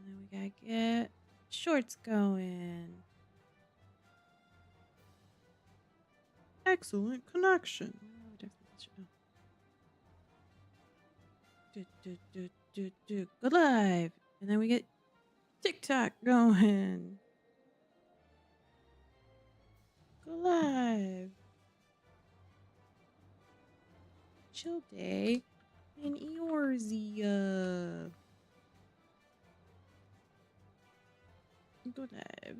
And then we gotta get shorts going. Excellent connection. Oh, definitely should know. Go live. And then we get TikTok going. Go live. Chill day. And Eorzea. Go live.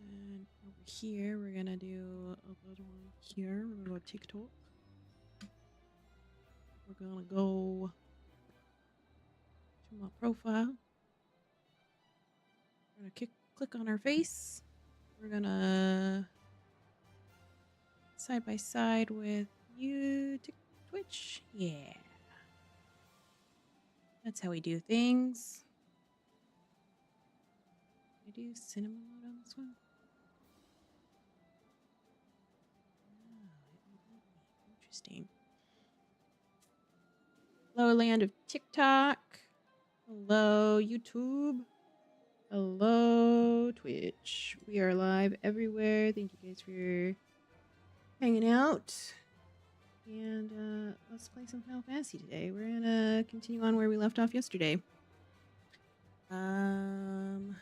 And over here, we're gonna do a little one here. We're gonna go TikTok. We're gonna go to my profile. We're gonna click on our face. We're gonna side by side with you, Twitch. Yeah. That's how we do things. Can I do cinema mode on this one? Oh, interesting. Hello, land of TikTok. Hello, YouTube. Hello, Twitch. We are live everywhere. Thank you guys for hanging out. And let's play some Final Fantasy today. We're gonna continue on where we left off yesterday. Adjust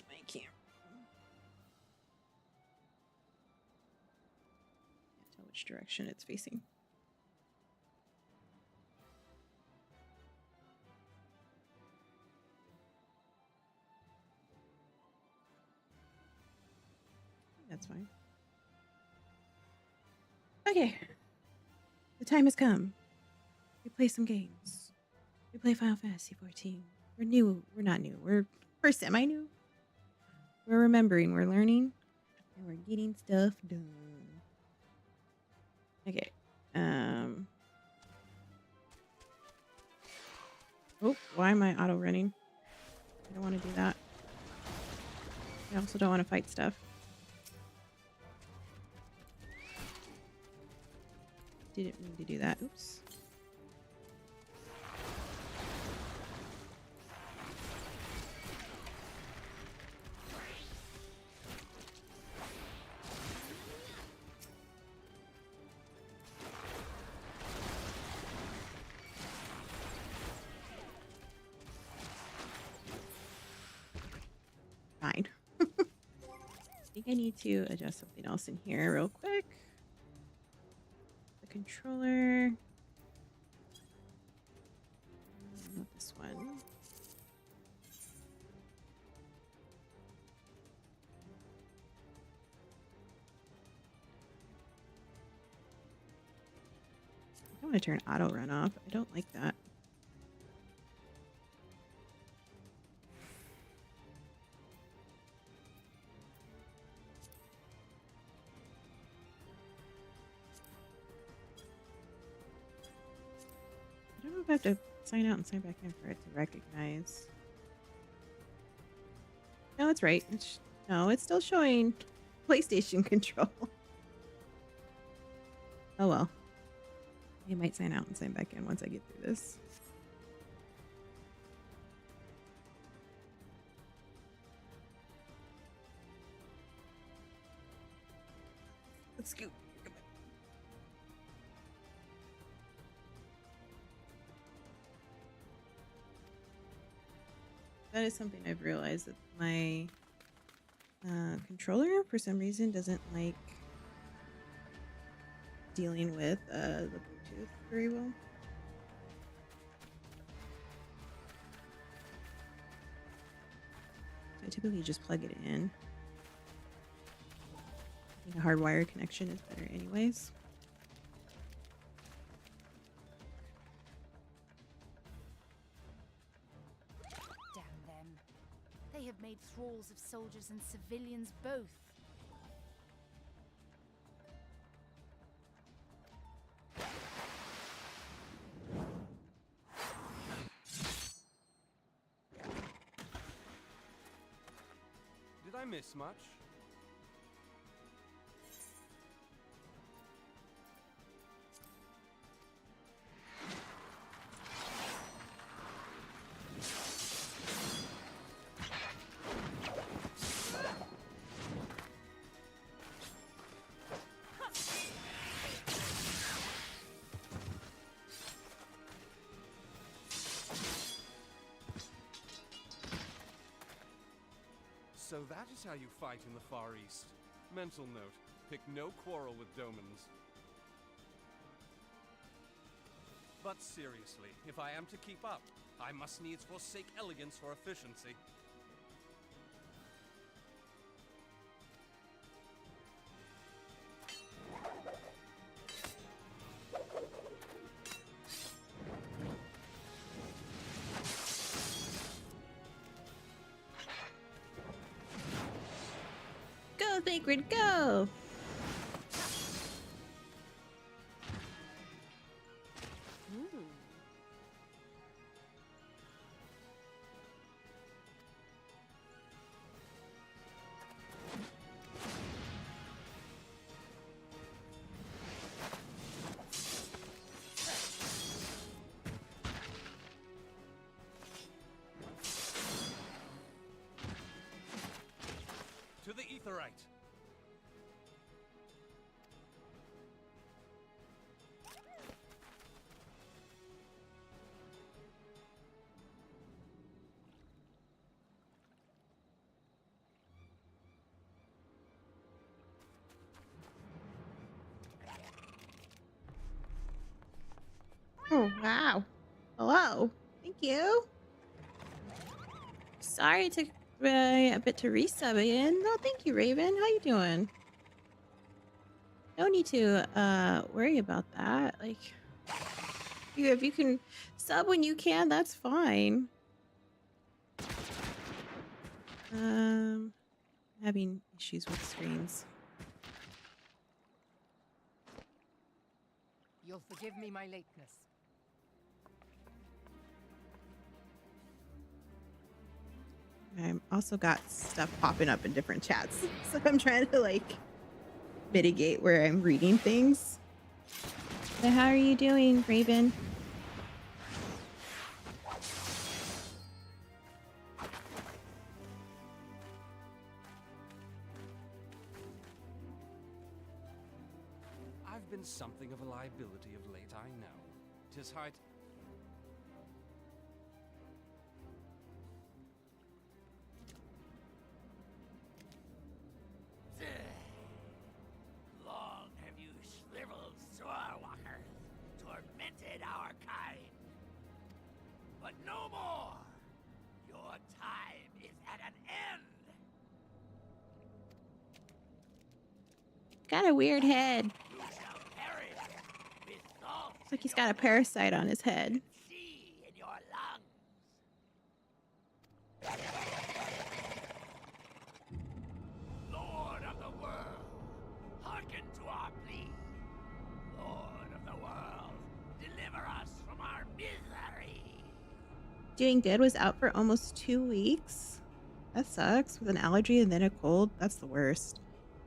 my camera. Can't tell which direction it's facing. That's fine. Okay. The time has come. We play some games. We play Final Fantasy 14. We're new. We're not new. We're semi-new. We're remembering. We're learning. And we're getting stuff done. Okay. Oh, why am I auto running? I don't want to do that. I also don't want to fight stuff. Didn't mean to do that. Oops. Fine. I think I need to adjust something else in here real quick. The controller. Not this one. I want to turn auto run off. I don't like that. I don't know if I have to sign out and sign back in for it to recognize. No, it's right. No, it's still showing PlayStation control. Oh well. I might sign out and sign back in once I get through this. Let's go. That is something I've realized, that my controller for some reason doesn't like dealing with the Bluetooth very well. So I typically just plug it in. I think a hardwired connection is better anyways. They have made thralls of soldiers and civilians both. Did I miss much? So that is how you fight in the Far East. Mental note, pick no quarrel with Domans. But seriously, if I am to keep up, I must needs forsake elegance for efficiency. Go, Sacred, go! Ooh. To the Etherite! Oh, wow. Hello. Thank you. Sorry it took a bit to resub again. No, thank you, Raven. How you doing? No need to worry about that. Like, if you can sub when you can, that's fine. Having issues with screens. You'll forgive me my lateness. I've also got stuff popping up in different chats, so I'm trying to like mitigate where I'm reading things. So how are you doing, Raven? I've been something of a liability of late, I know. 'Tis high Long have you shriveled Swordwalkers, tormented our kind. But no more! Your time is at an end! Got a weird head. You shall perish with salt Looks like he's got a parasite on his head. sea in your lungs. Lord of the world, hearken to our plea. Lord of the world, deliver us from our misery. Doing Good was out for almost 2 weeks. That sucks. With an allergy and then a cold, that's the worst.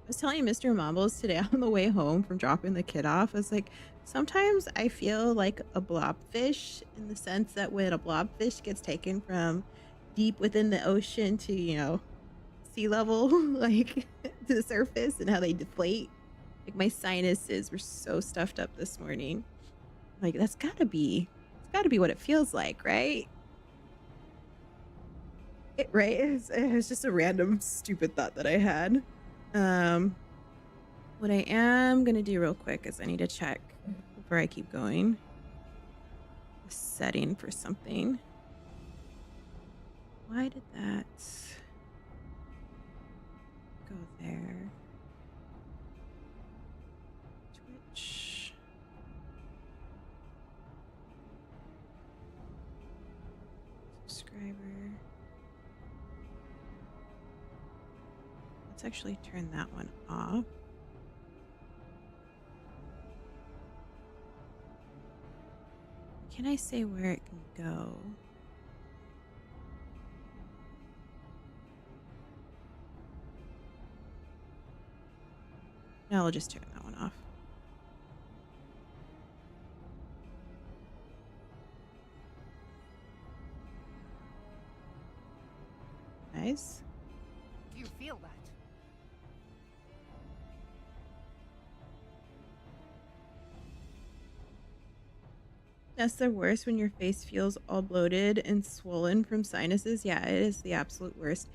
I was telling Mr. Mombles today on the way home from dropping the kid off, I was like, sometimes I feel like a blobfish in the sense that when a blobfish gets taken from deep within the ocean to, you know, sea level, like to the surface and how they deflate. Like my sinuses were so stuffed up this morning. Like it's gotta be what it feels like, right? It was just a random stupid thought that I had. What I am gonna do real quick is I need to check before I keep going. A setting for something. Why did that go there? Twitch. Subscriber. Let's actually turn that one off. Can I say where it can go? No, I'll just turn that one off. Nice. Do you feel that? That's the worst when your face feels all bloated and swollen from sinuses. Yeah, it is the absolute worst.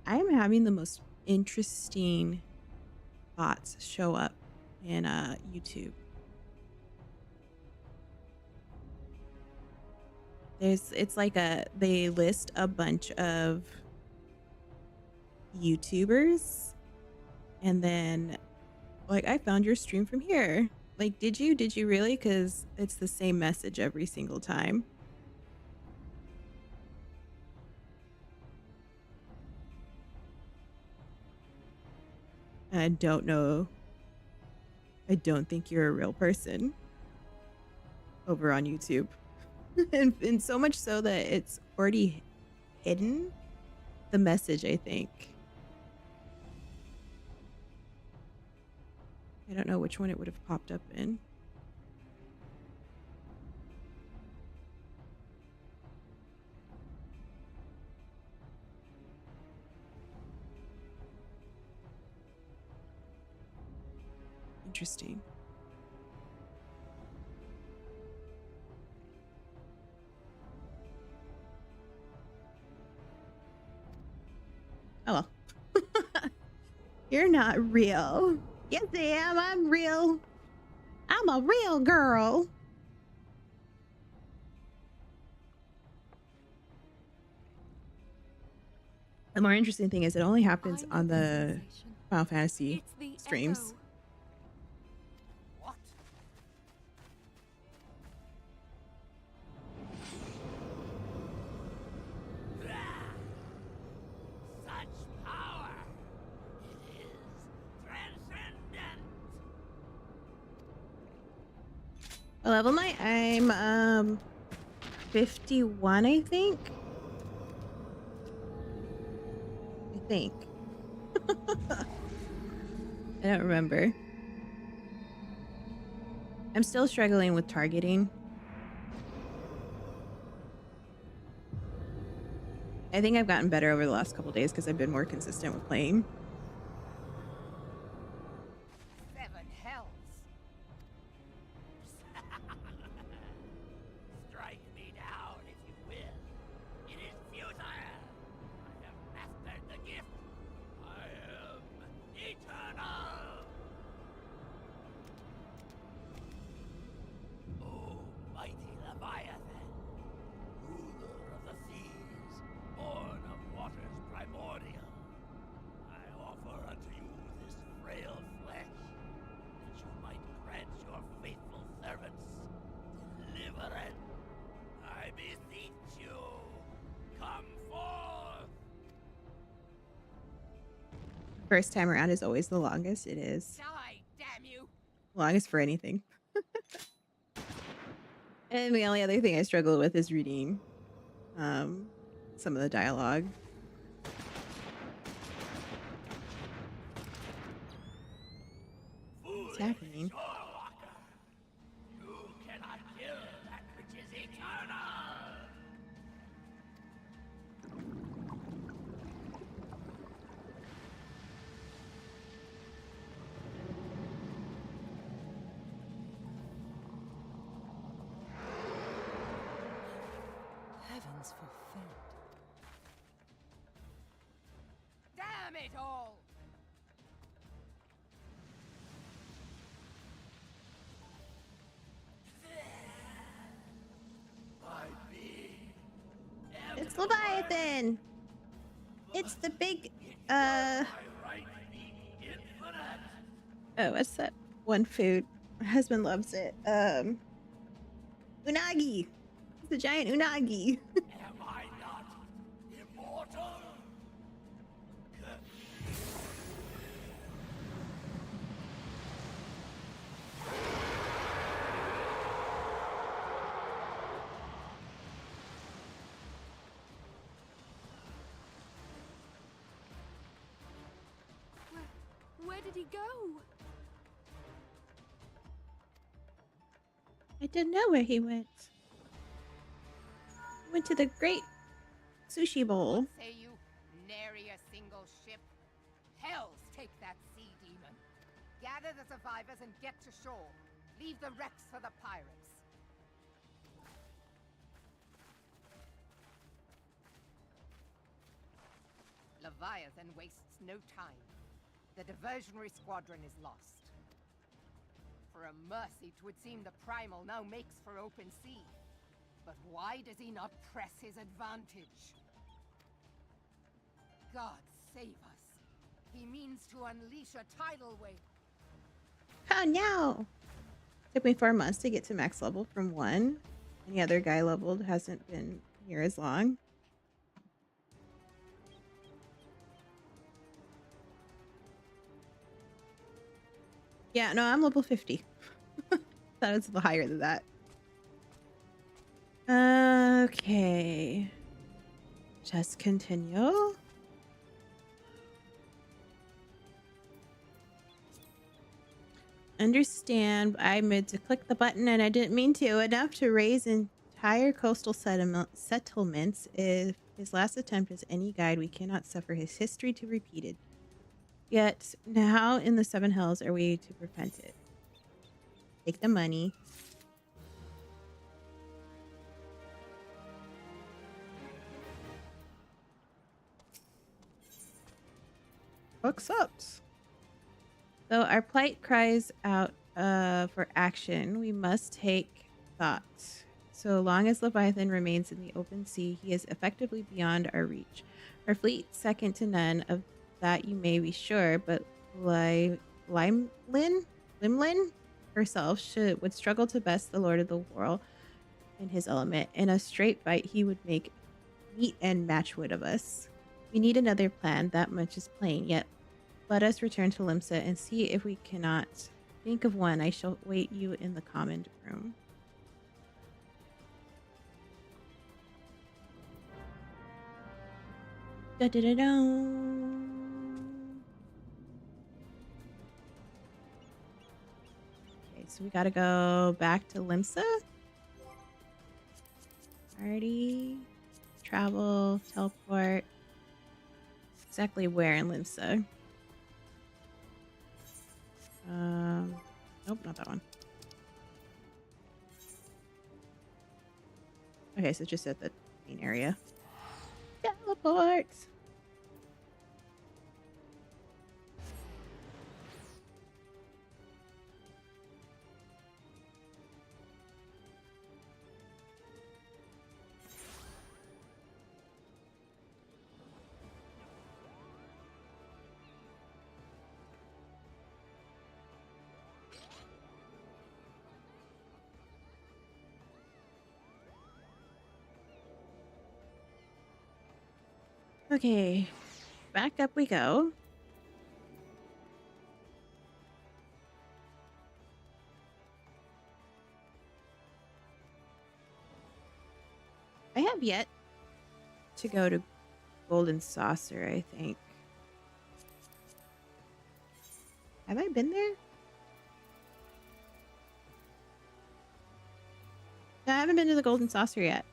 I'm having the most interesting thoughts show up in YouTube. It's like they list a bunch of YouTubers and then like I found your stream from here. Like, did you really? Because it's the same message every single time. And I don't know. I don't think you're a real person over on YouTube. And so much so that it's already hidden the message, I think. I don't know which one it would have popped up in. Interesting. Oh well. You're not real. Yes, I am. I'm real. I'm a real girl. The more interesting thing is it only happens on the Final Fantasy streams. What? Such power! It is transcendent! What level am I? I'm 51, I think. I don't remember. I'm still struggling with targeting. I think I've gotten better over the last couple days because I've been more consistent with playing. 7 hells. Strike me down if you will. It is futile. I have mastered the gift. I am eternal. Oh, mighty Leviathan, ruler of the seas, born of waters primordial, I offer unto you this frail flesh, that you might grant your faithful servants deliverance. I beseech you, come forth. First time around is always the longest. It is Die, damn you! longest for anything. And the only other thing I struggle with is reading some of the dialogue. What's happening? Shorewalker, you cannot kill that which is eternal. Heavens forfend. Damn it all! My being, It's Leviathan. It's the big my right being infinite. oh, what's that one food? My husband loves it. Unagi. It's a giant unagi. Am I not immortal? Where did he go? I didn't know where he went. He went to the great sushi bowl. Say you nary a single ship? Hells take that sea demon. Gather the survivors and get to shore. Leave the wrecks for the pirates. Leviathan wastes no time. The diversionary squadron is lost. For a mercy, 'twould seem the Primal now makes for open sea. But why does he not press his advantage? God save us. He means to unleash a tidal wave. Oh no! Took me 4 months to get to max level from 1. Any other guy leveled hasn't been here as long. Yeah, no, I'm level 50. That was higher than that. Okay. Just continue. Understand, I meant to click the button and I didn't mean to. Enough to raise entire coastal settlements. If his last attempt is any guide, we cannot suffer his history to repeat it. Yet, how in the Seven Hells are we to prevent it? Take the money. What's up? Though our plight cries out for action, we must take thought. So long as Leviathan remains in the open sea, he is effectively beyond our reach. Our fleet, second to none of that you may be sure, but Limlin herself would struggle to best the Lord of the World in his element. In a straight fight, he would make meat and matchwood of us. We need another plan, that much is plain, yet let us return to Limsa and see if we cannot think of one. I shall wait you in the common room. Da da da da. Okay, so we gotta go back to Limsa. Party, travel, teleport. Exactly where in Limsa? Nope, not that one. Okay, so just at the main area. Teleport! Okay, back up we go. I have yet to go to Golden Saucer, I think. Have I been there? No, I haven't been to the Golden Saucer yet.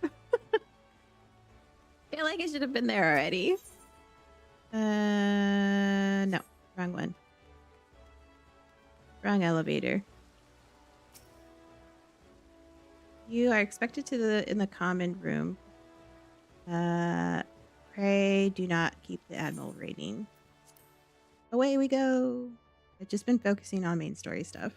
Feel like I should have been there already. No, wrong one. Wrong elevator. You are expected in the common room. Pray do not keep the Admiral rating. Away we go. I've just been focusing on main story stuff.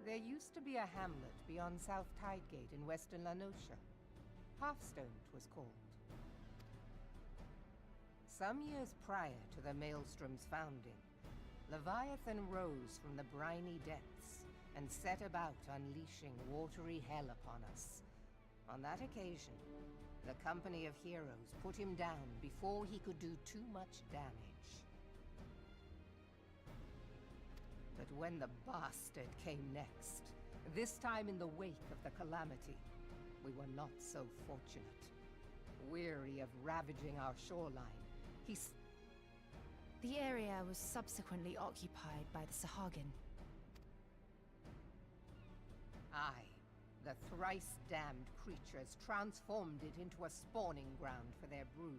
There used to be a hamlet beyond South Tidegate in western Lanosha. Halfstone, 'twas called. Some years prior to the Maelstrom's founding, Leviathan rose from the briny depths and set about unleashing watery hell upon us. On that occasion, the company of heroes put him down before he could do too much damage. But when the bastard came next, this time in the wake of the calamity, we were not so fortunate. Weary of ravaging our shoreline, The area was subsequently occupied by the Sahagin. Aye, the thrice-damned creatures transformed it into a spawning ground for their brood.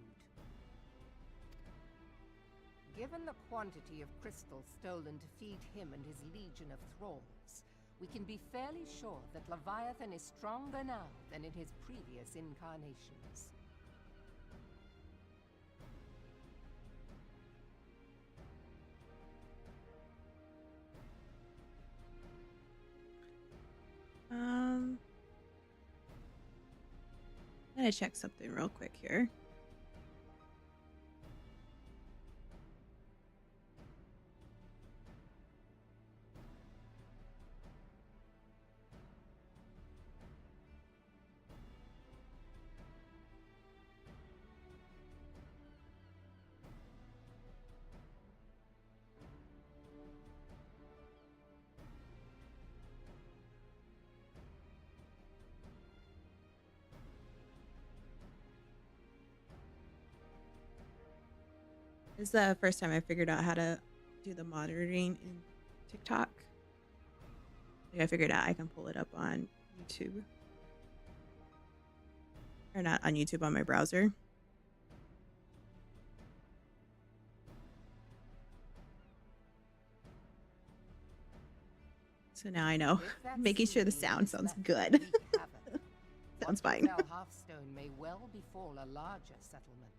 Given the quantity of crystals stolen to feed him and his legion of thralls, we can be fairly sure that Leviathan is stronger now than in his previous incarnations. I'm gonna check something real quick here. This is the first time I figured out how to do the monitoring in TikTok. Like I figured out I can pull it up on YouTube. Or not on YouTube, on my browser. So now I know. Making sure the sound sounds good. Sounds fine. Hearthstone may well befall a larger settlement.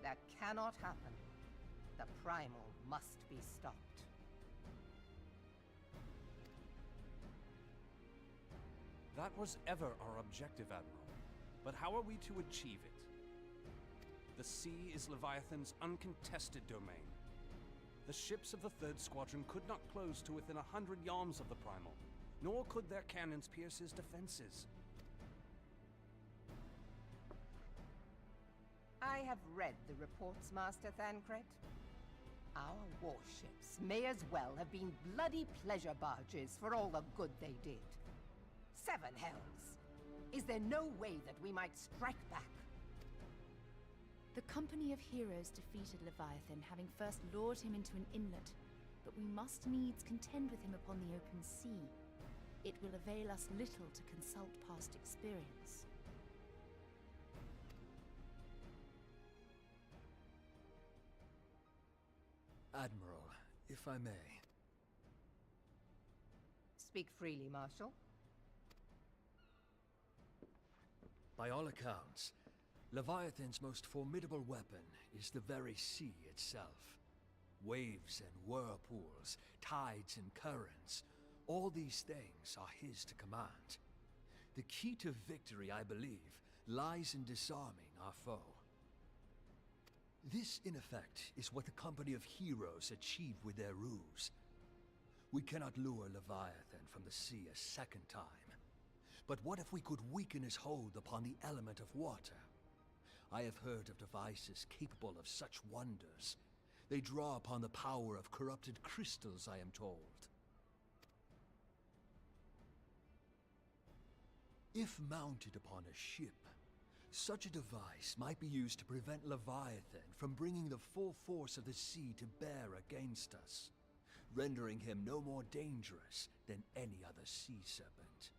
That cannot happen. The primal must be stopped. That was ever our objective, Admiral. But how are we to achieve it? The sea is Leviathan's uncontested domain. The ships of the 3rd Squadron could not close to within 100 yards of the primal, nor could their cannons pierce his defenses. I have read the reports, Master Thancred. Our warships may as well have been bloody pleasure barges for all the good they did. 7 hells! Is there no way that we might strike back? The company of heroes defeated Leviathan, having first lured him into an inlet, but we must needs contend with him upon the open sea. It will avail us little to consult past experience. Admiral, if I may. Speak freely, Marshal. By all accounts, Leviathan's most formidable weapon is the very sea itself. Waves and whirlpools, tides and currents, all these things are his to command. The key to victory, I believe, lies in disarming our foe. This, in effect, is what the company of heroes achieve with their ruse. We cannot lure Leviathan from the sea a second time. But what if we could weaken his hold upon the element of water? I have heard of devices capable of such wonders. They draw upon the power of corrupted crystals, I am told. If mounted upon a ship, such a device might be used to prevent Leviathan from bringing the full force of the sea to bear against us, rendering him no more dangerous than any other sea serpent.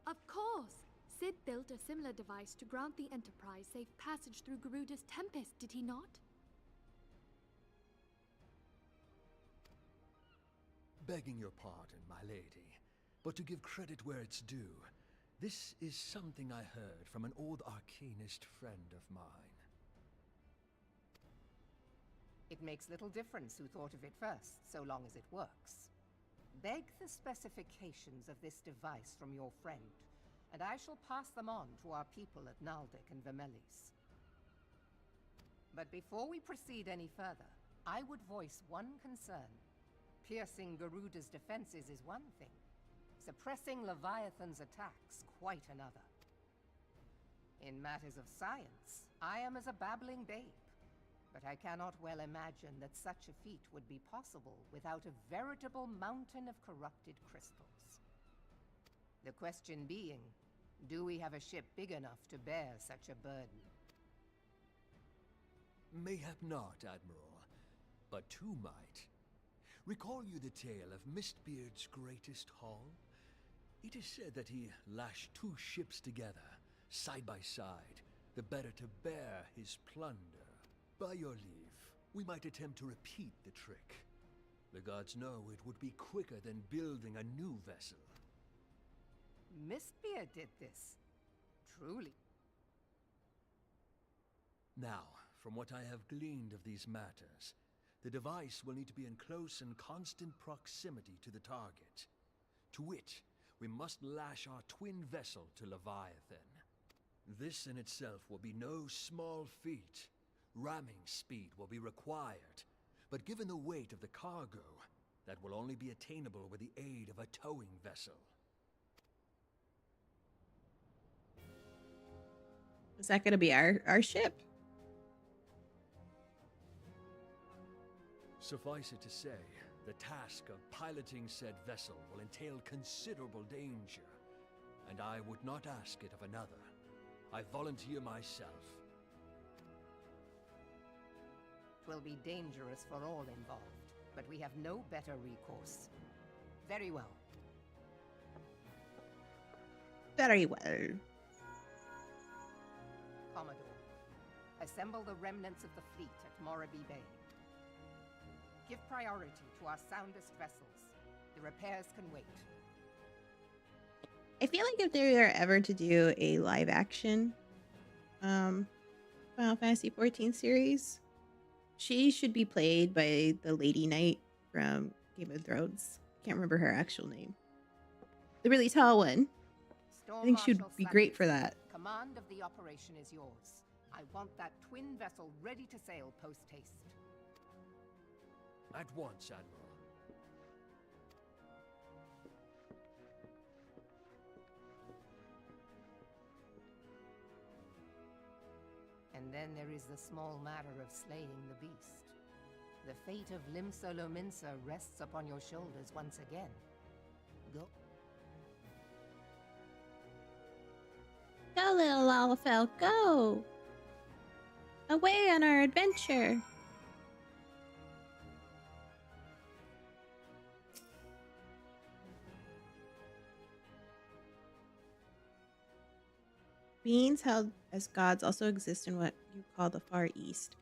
Of course! Sid built a similar device to grant the Enterprise safe passage through Garuda's Tempest, did he not? Begging your pardon, my lady, but to give credit where it's due, this is something I heard from an old arcanist friend of mine. It makes little difference who thought of it first, so long as it works. Beg the specifications of this device from your friend, and I shall pass them on to our people at Naldic and Vermelis. But before we proceed any further, I would voice one concern. Piercing Garuda's defenses is one thing. Suppressing Leviathan's attacks, quite another. In matters of science, I am as a babbling babe. But I cannot well imagine that such a feat would be possible without a veritable mountain of corrupted crystals. The question being, do we have a ship big enough to bear such a burden? Mayhap not, Admiral, but two might. Recall you the tale of Mistbeard's greatest haul? It is said that he lashed 2 ships together, side by side, the better to bear his plunder. By your leave, we might attempt to repeat the trick. The gods know it would be quicker than building a new vessel. Mistbeard did this. Truly. Now, from what I have gleaned of these matters, the device will need to be in close and constant proximity to the target. To which, we must lash our twin vessel to Leviathan. This in itself will be no small feat. Ramming speed will be required, but given the weight of the cargo, that will only be attainable with the aid of a towing vessel. Is that going to be our ship? Suffice it to say, the task of piloting said vessel will entail considerable danger, and I would not ask it of another. I volunteer myself. 'Twill be dangerous for all involved, but we have no better recourse. Very well. Very well. Commodore, assemble the remnants of the fleet at Morabee Bay. Give priority to our soundest vessels. The repairs can wait. I feel like if they are ever to do a live action Final Fantasy 14 series, she should be played by the Lady Knight from Game of Thrones. Can't remember her actual name. The really tall one. I think she would be great for that. Command of the operation is yours. I want that twin vessel ready to sail post-haste. At once, Admiral. And then there is the small matter of slaying the beast. The fate of Limsa Lominsa rests upon your shoulders once again. Go. Go, little Lalafell, go! Away on our adventure! Beings held as gods also exist in what you call the Far East.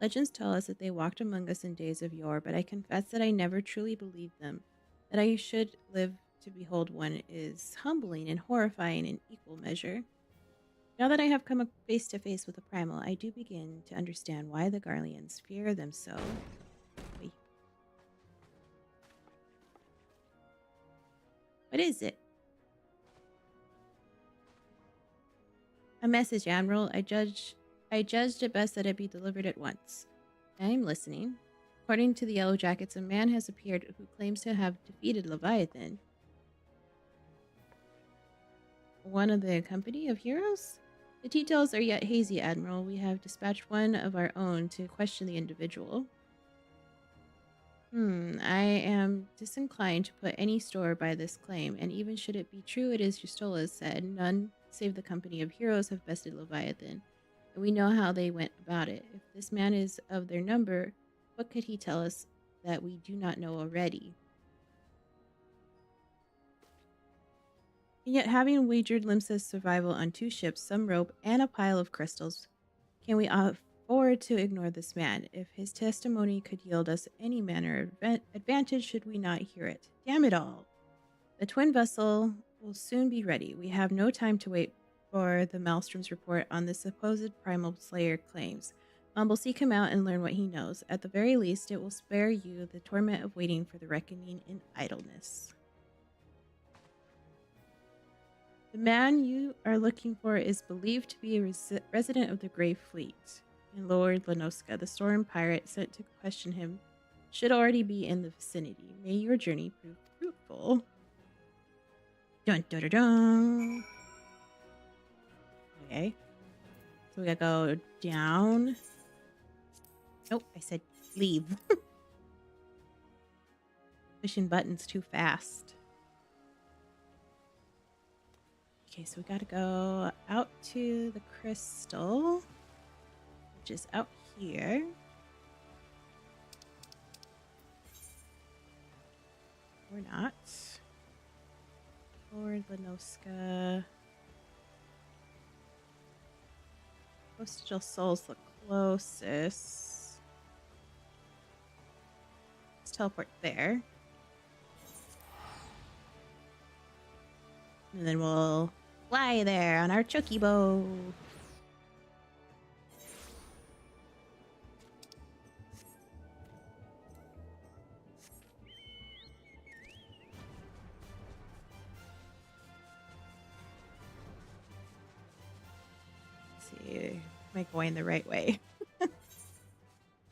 Legends tell us that they walked among us in days of yore, but I confess that I never truly believed them. That I should live to behold one is humbling and horrifying in equal measure. Now that I have come face to face with the primal, I do begin to understand why the Garleans fear them so. Wait. What is it? A message, Admiral. I judged it best that it be delivered at once. I am listening. According to the Yellow Jackets, a man has appeared who claims to have defeated Leviathan. One of the company of heroes? The details are yet hazy, Admiral. We have dispatched one of our own to question the individual. I am disinclined to put any store by this claim, and even should it be true, it is Justola said, none save the company of heroes have bested Leviathan, and we know how they went about it. If this man is of their number, what could he tell us that we do not know already? And yet, having wagered Limsa's survival on 2 ships, some rope, and a pile of crystals, can we afford to ignore this man? If his testimony could yield us any manner of advantage, should we not hear it? Damn it all! The twin vessel will soon be ready. We have no time to wait for the Maelstrom's report on the supposed primal slayer claims. Mumble, seek him out and learn what he knows. At the very least, it will spare you the torment of waiting for the reckoning in idleness. The man you are looking for is believed to be a resident of the Grey Fleet, and Lord Lenoska, the storm pirate sent to question him, should already be in the vicinity. May your journey prove fruitful. Dun dun dun dun. Okay. So we gotta go down. Nope, I said leave. Pushing buttons too fast. Okay, so we gotta go out to the crystal, which is out here. Or not. Lord Lenoska. Postal Soul's the closest. Let's teleport there. And then we'll fly there on our chocobo. Let's see, am I going the right way?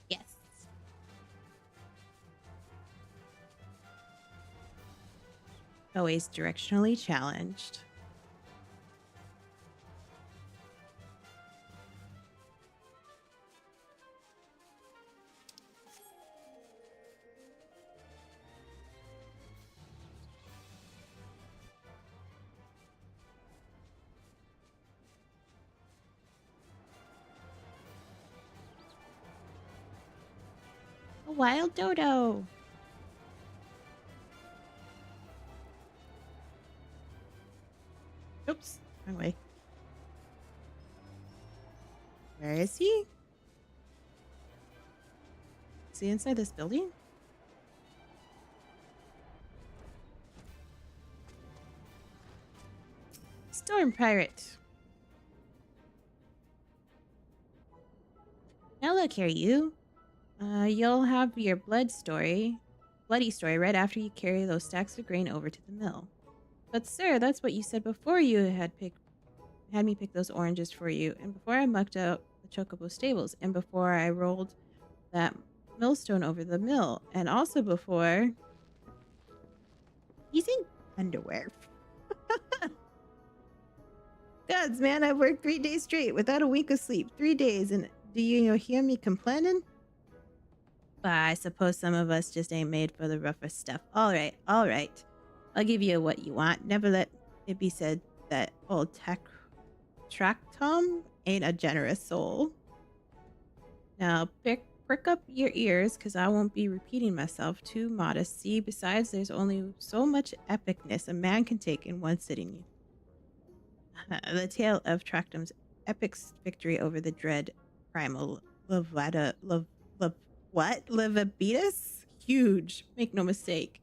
Yes. Always directionally challenged. A wild dodo. Oops, wrong way. Where is he? Is he inside this building? Storm pirate. Now look here, you. You'll have your bloody story right after you carry those stacks of grain over to the mill. But sir, that's what you said before you had me pick those oranges for you, and before I mucked out the chocobo stables, and before I rolled that millstone over the mill, and also before he's in underwear. Gods, man, I've worked 3 days straight without a wink of sleep. 3 days, and do you hear me complaining? But I suppose some of us just ain't made for the rougher stuff. All right. I'll give you what you want. Never let it be said that old Tractom ain't a generous soul. Now, prick up your ears, because I won't be repeating myself. Too modest. See, besides, there's only so much epicness a man can take in one sitting. The tale of Tractom's epic victory over the dread primal Levabetus? Huge. Make no mistake.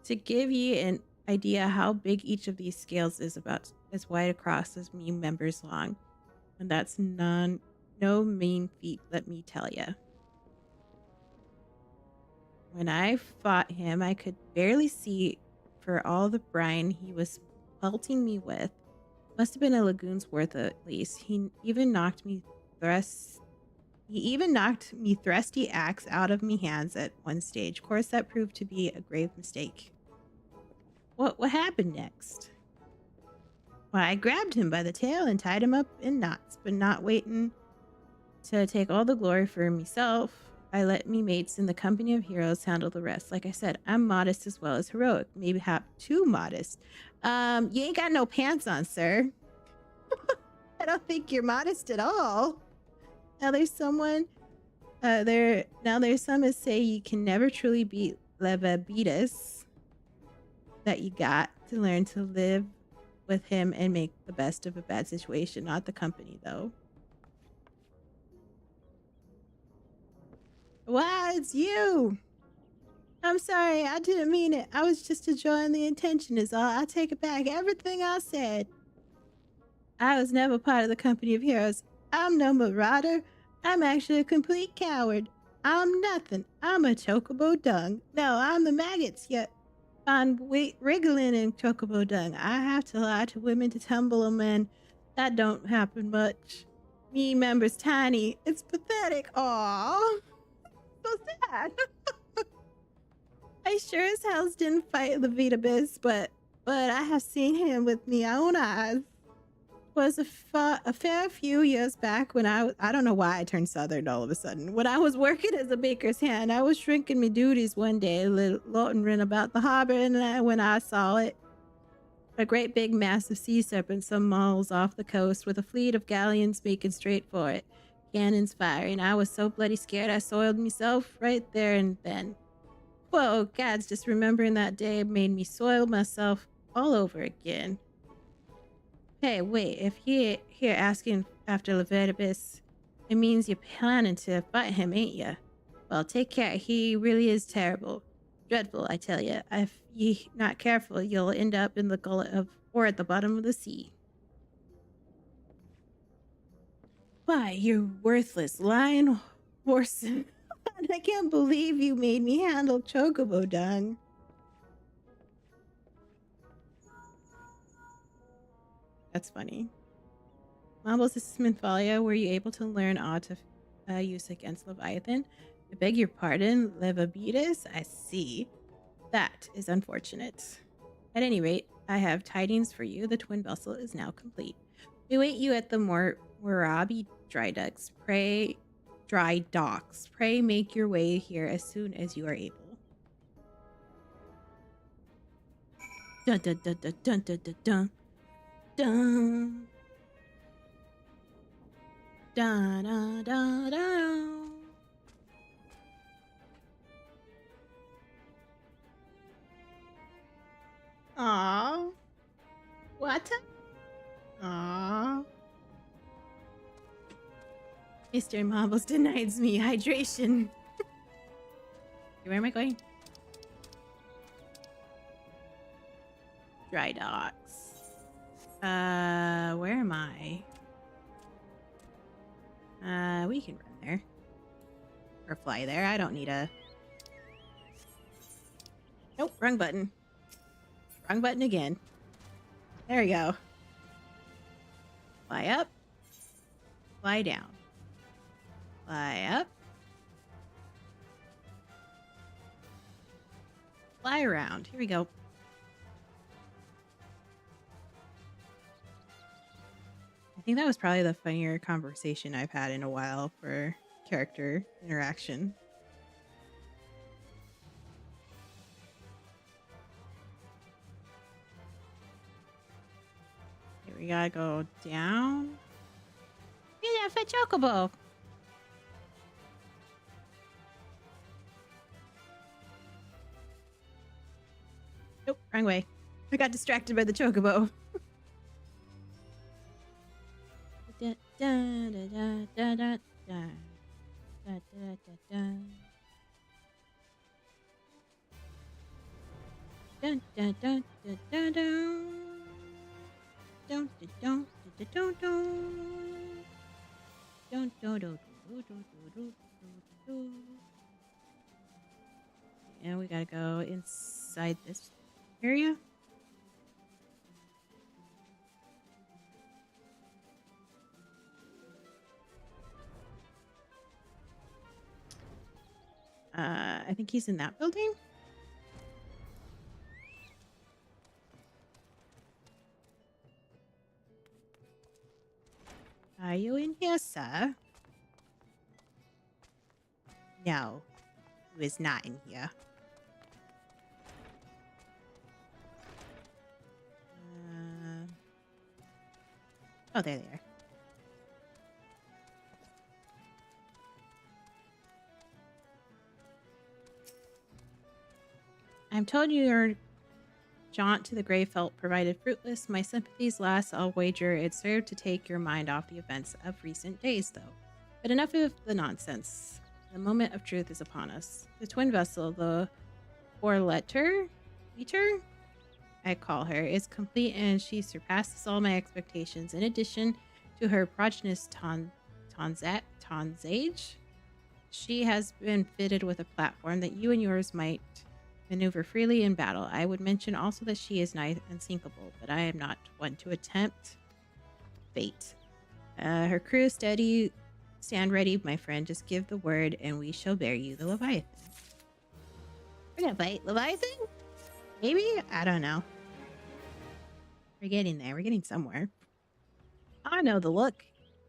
To give ye an idea how big each of these scales is, about as wide across as me members long. And that's no mean feat, let me tell ya. When I fought him, I could barely see for all the brine he was pelting me with. Must have been a lagoon's worth at least. He even knocked me thrusty axe out of me hands at one stage. Of course, that proved to be a grave mistake. What happened next? Well, I grabbed him by the tail and tied him up in knots, but not waiting to take all the glory for myself. I let me mates in the company of heroes handle the rest. Like I said, I'm modest as well as heroic. Maybe too modest. You ain't got no pants on, sir. I don't think you're modest at all. Now there's some that say you can never truly beat Levabetus. That you got to learn to live with him and make the best of a bad situation, not the company though. Wow, it's you. I'm sorry, I didn't mean it. I was just enjoying the intention is all. I take it back. Everything I said. I was never part of the company of heroes. I'm no marauder. I'm actually a complete coward. I'm nothing. I'm a chocobo dung. No, I'm the maggots yet. On wriggling in chocobo dung. I have to lie to women to tumble them in. That don't happen much. Me members tiny. It's pathetic. Aww. So sad. I sure as hell didn't fight Levitabus, but I have seen him with my own eyes. Was a fair few years back when I don't know why I turned southern all of a sudden. When I was working as a baker's hand, I was shrinking me duties one day, loitering about the harbor, and when I saw it, a great big massive sea serpent some miles off the coast with a fleet of galleons making straight for it, cannons firing. I was so bloody scared I soiled myself right there and then. Whoa, gods, just remembering that day made me soil myself all over again. Hey, wait, if you're here asking after Levitabus, It means you're planning to fight him, ain't ya? Well, take care. He really is terrible. Dreadful, I tell ya. If ye not careful, you'll end up in the gullet of or at the bottom of the sea. Why, you worthless lion horse. I can't believe you made me handle chocobo dung. That's funny. Mombles, this is Minfalia. Were you able to learn Awe to use against Leviathan? I beg your pardon, Levabetus? I see. That is unfortunate. At any rate, I have tidings for you. The twin vessel is now complete. We wait you at the Morabi dry docks. Pray make your way here as soon as you are able. Dun dun dun dun dun dun dun dun. Dun. Da da da da. Aww. What? Aww. Mr. Marbles denies me hydration. Where am I going? Dry docks. Where am I? We can run there. Or fly there. I don't need a... Nope, wrong button. Wrong button again. There we go. Fly up. Fly down. Fly up. Fly around. Here we go. I think that was probably the funnier conversation I've had in a while for character interaction. Okay, we gotta go down. Yeah, for chocobo. Nope, wrong way. I got distracted by the chocobo. Da, da, da, da, da, da. Da, da, da, da. Dun, dun, dun, dun, dun, dun. Dun, dun, dun, dun, dun, dun. Dun, dun, dun, dun, dun, dun, dun, dun. And we gotta go inside this area. I think he's in that building. Are you in here, sir? No, he is not in here. Oh, there they are. I'm told your jaunt to the Greyfelt provided fruitless. My sympathies last, I'll wager it served to take your mind off the events of recent days, though. But enough of the nonsense. The moment of truth is upon us. The twin vessel, the Forletter, I call her, is complete, and she surpasses all my expectations. In addition to her progenitor Tonzage, she has been fitted with a platform that you and yours might maneuver freely in battle. I would mention also that she is nigh unsinkable, but I am not one to attempt fate. Her crew stand ready, my friend. Just give the word, and we shall bear you the Leviathan. We're gonna fight Leviathan? Maybe? I don't know. We're getting there. We're getting somewhere. I know the look.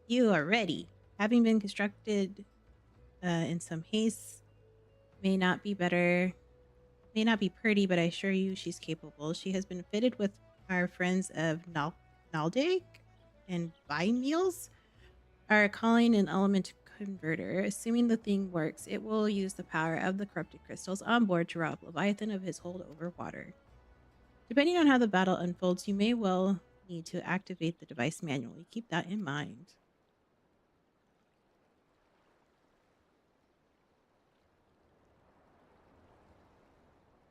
You are ready. Having been constructed in some haste, may not be pretty, but I assure you she's capable. She has been fitted with our friends of Naldeg and Bimeals, are calling an element converter. Assuming the thing works, it will use the power of the corrupted crystals on board to rob Leviathan of his hold over water. Depending on how the battle unfolds, you may well need to activate the device manually. Keep that in mind.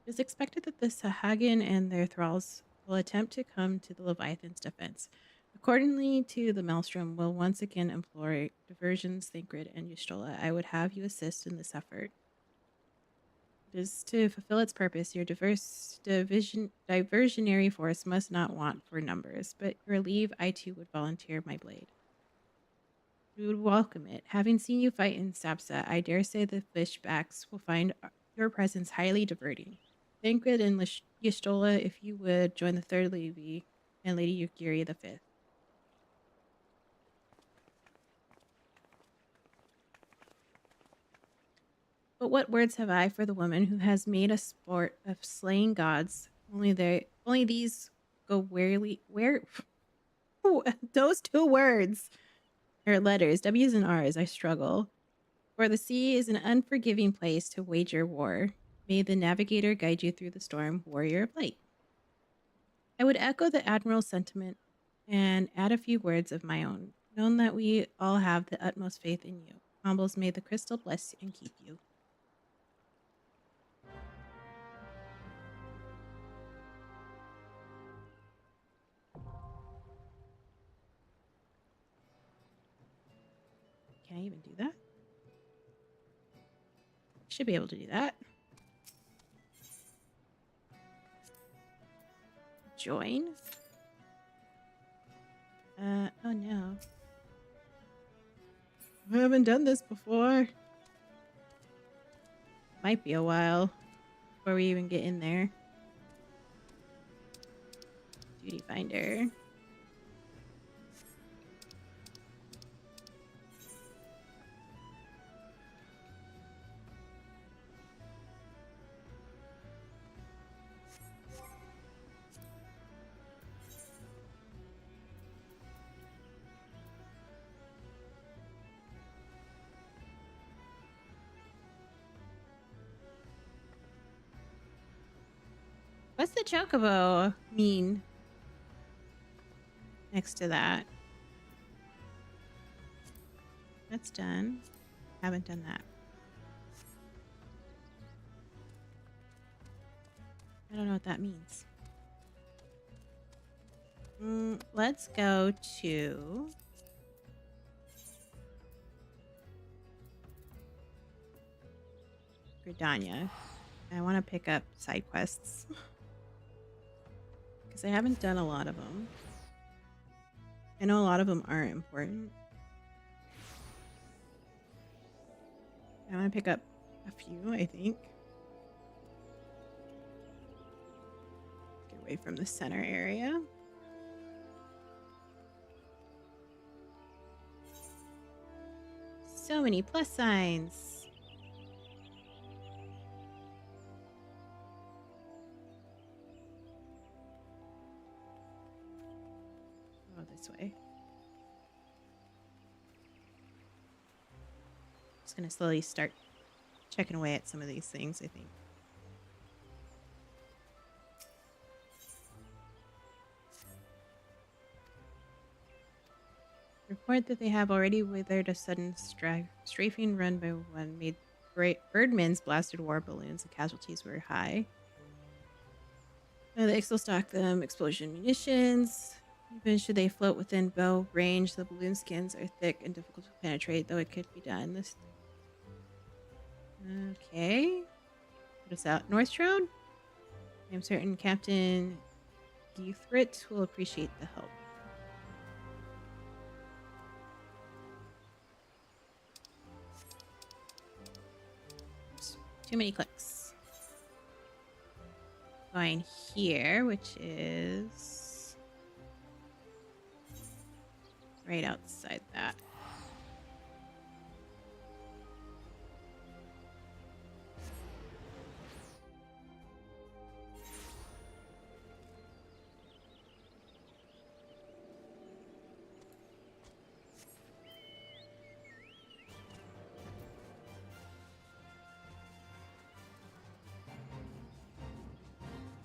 It is expected that the Sahagin and their thralls will attempt to come to the Leviathan's defense. Accordingly to the Maelstrom will once again employ diversions, Thancred, and Yustola. I would have you assist in this effort. It is to fulfill its purpose. Your diversionary force must not want for numbers, but your leave, I too would volunteer my blade. We would welcome it. Having seen you fight in Sapsa, I dare say the fishbacks will find your presence highly diverting. Thancred and Yustola, if you would join the third levy, and Lady Yukiri the fifth. But what words have I for the woman who has made a sport of slaying gods? Only these go where those two words or letters, W's and R's, I struggle. For the sea is an unforgiving place to wager war. May the navigator guide you through the storm, warrior of light. I would echo the Admiral's sentiment and add a few words of my own, knowing that we all have the utmost faith in you. Mumbles, may the crystal bless and keep you. Can I even do that? Should be able to do that. Join. Oh no. I haven't done this before. Might be a while before we even get in there. Duty finder. What's the chocobo mean next to that? That's done. Haven't done that. I don't know what that means. Let's go to Gridania. I want to pick up side quests. Because I haven't done a lot of them. I know a lot of them aren't important. I want to pick up a few, I think. Get away from the center area. So many plus signs. This way. Just gonna slowly start checking away at some of these things, I think. Report that they have already withered a sudden strafing run by one made Birdman's blasted war balloons. The casualties were high. They still stock them explosion munitions. Even should they float within bow range, the balloon skins are thick and difficult to penetrate, though it could be done. This. Okay. What is that? Northrode? I'm certain Captain Guthrit will appreciate the help. Oops. Too many clicks. Going here, which is right outside that.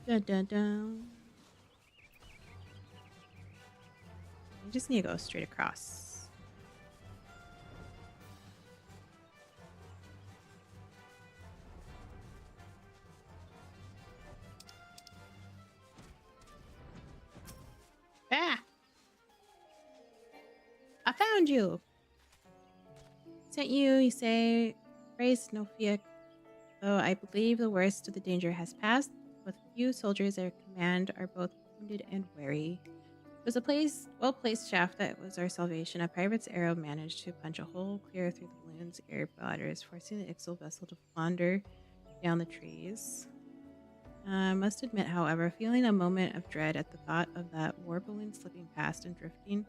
Dun dun dun. I just need to go straight across. Ah! I found you! Sent you, you say, praise no fear. Though I believe the worst of the danger has passed, with few soldiers at command are both wounded and weary. It was a well-placed shaft that was our salvation. A pirate's arrow managed to punch a hole clear through the balloon's air bladders, forcing the Ixal vessel to flounder down the trees. I must admit, however, feeling a moment of dread at the thought of that war balloon slipping past and drifting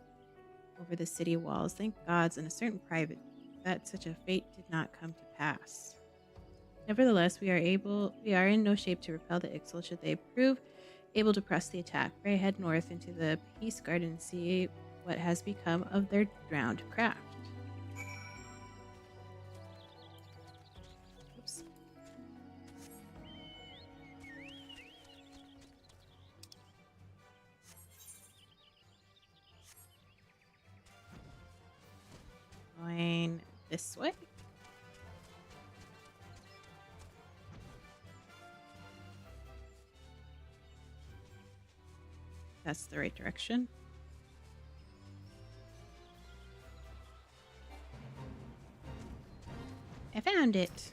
over the city walls. Thank gods and a certain private that such a fate did not come to pass. Nevertheless, we are in no shape to repel the Ixal should they prove able to press the attack. Pray head north into the Peace Garden and see what has become of their drowned craft. Oops. Going this way. That's the right direction. I found it.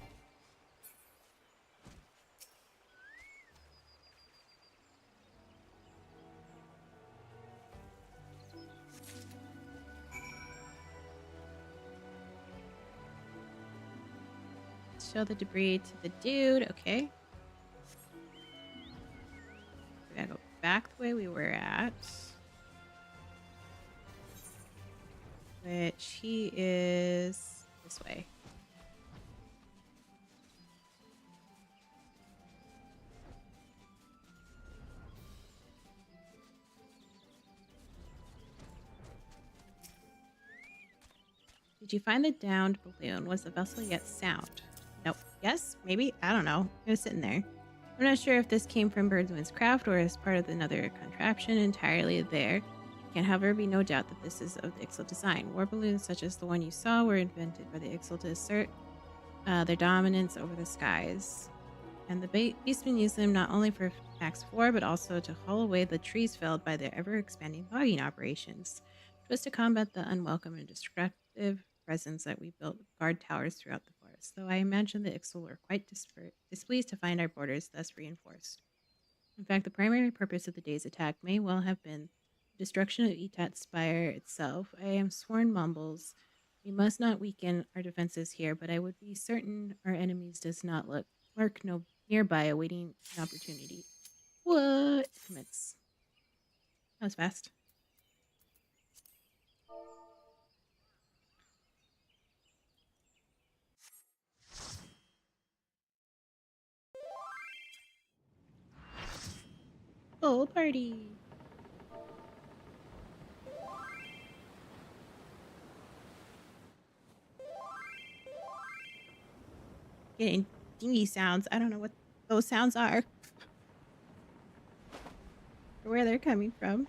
Show the debris to the dude. Okay. We gotta go back the way we were at. Which he is this way. Did you find the downed balloon? Was the vessel yet sound? Nope. Yes? Maybe? I don't know. It was sitting there. I'm not sure if this came from Birdwind's craft or as part of another contraption entirely there. Can, however, be no doubt that this is of the Ixal design. War balloons such as the one you saw were invented by the Ixal to assert their dominance over the skies. And the beastmen use them not only for acts of war, but also to haul away the trees felled by their ever-expanding logging operations. It was to combat the unwelcome and destructive presence that we built guard towers throughout the forest, though I imagine the Ixal were quite displeased to find our borders thus reinforced. In fact, the primary purpose of the day's attack may well have been the destruction of Etat's spire itself. I am sworn mumbles. We must not weaken our defenses here, but I would be certain our enemies does not lurk no nearby awaiting an opportunity. What? Commits. That was fast. Full party. Getting dingy sounds. I don't know what those sounds are. Or where they're coming from.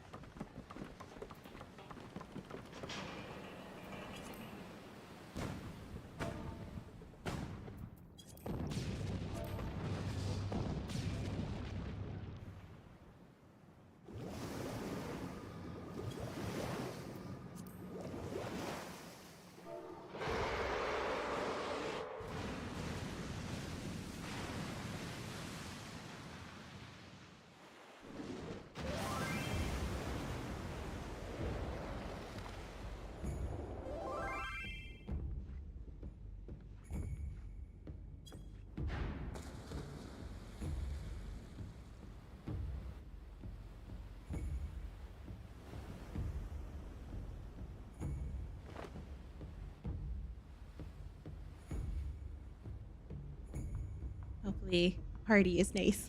Hopefully, party is nice.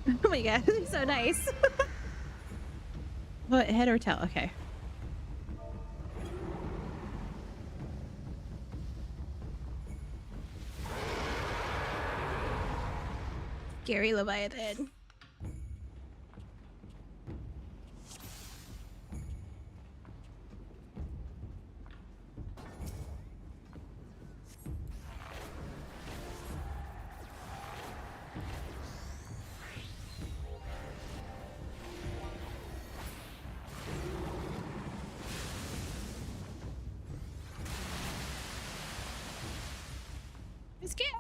Oh my god, so nice. What, head or tail? Okay. Scary Leviathan.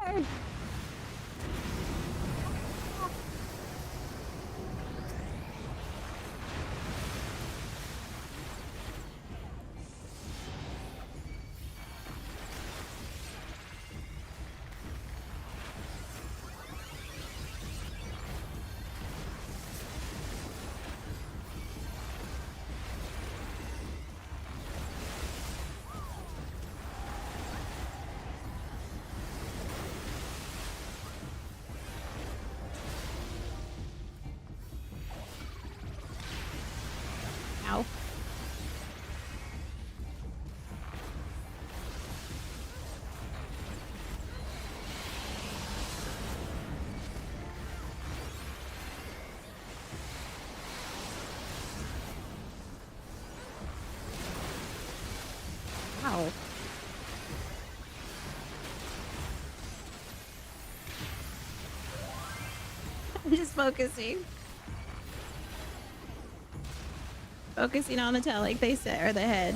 hard. Ow. Ow. I'm just focusing. Focusing on the tail, like they said, or the head.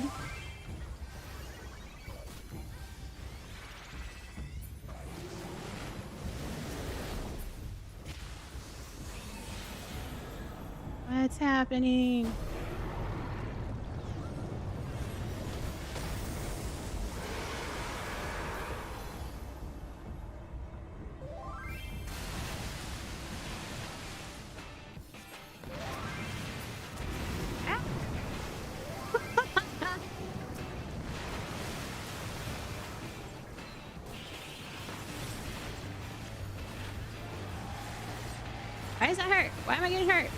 What's happening? Why does that hurt? Why am I getting hurt?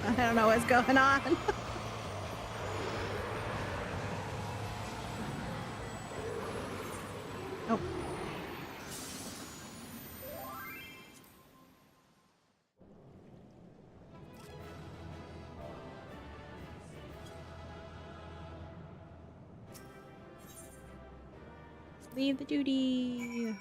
I don't know what's going on. Oh. Leave the duty.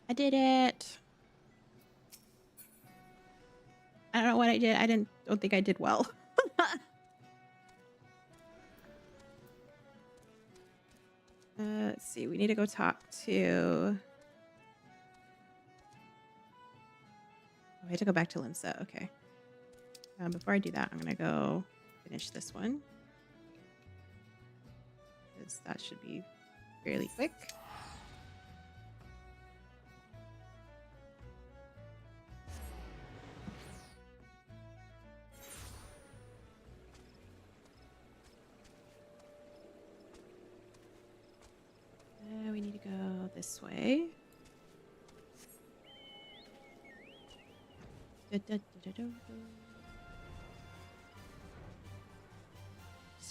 I did it. I don't know what I did. Don't think I did well. Let's see. We need to go talk to. Oh, I have to go back to Limsa. Okay. Before I do that, I'm gonna go finish this one because that should be fairly quick. We need to go this way. Just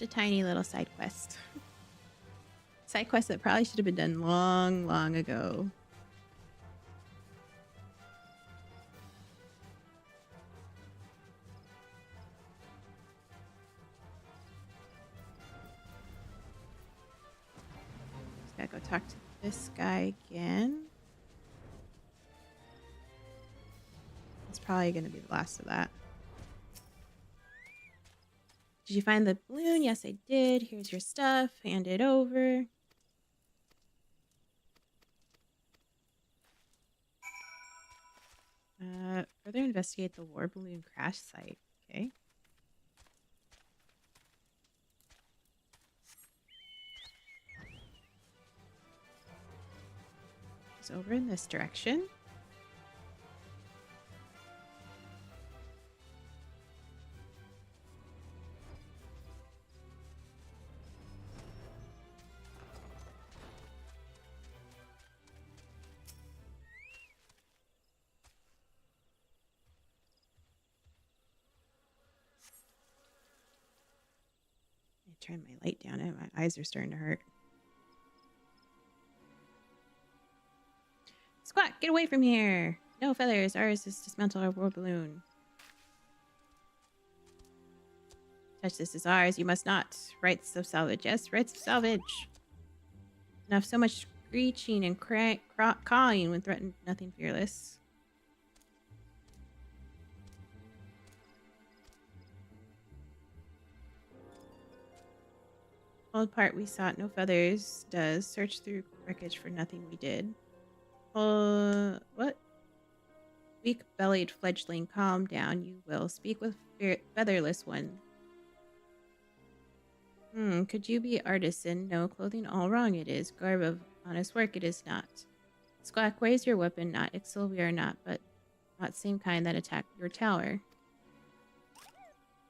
a tiny little side quest. Side quest that probably should have been done long, long ago. Just gotta go talk to this guy again. It's probably gonna be the last of that. Did you find the balloon? Yes, I did. Here's your stuff. Hand it over. Further investigate the war balloon crash site. Okay. It's over in this direction. I turned my light down and my eyes are starting to hurt. Get away from here! No feathers. Ours is dismantle our war balloon. Touch this is ours. You must not. Rights of salvage. Yes, rights of salvage. Enough so much screeching and cawing when threatened nothing fearless. Old part we sought no feathers does. Search through wreckage for nothing we did. What? Weak-bellied fledgling, calm down, you will. Speak with featherless one. Could you be artisan? No, clothing all wrong it is. Garb of honest work it is not. Squawk, where's your weapon? Not Ixel, we are not, but not same kind that attacked your tower.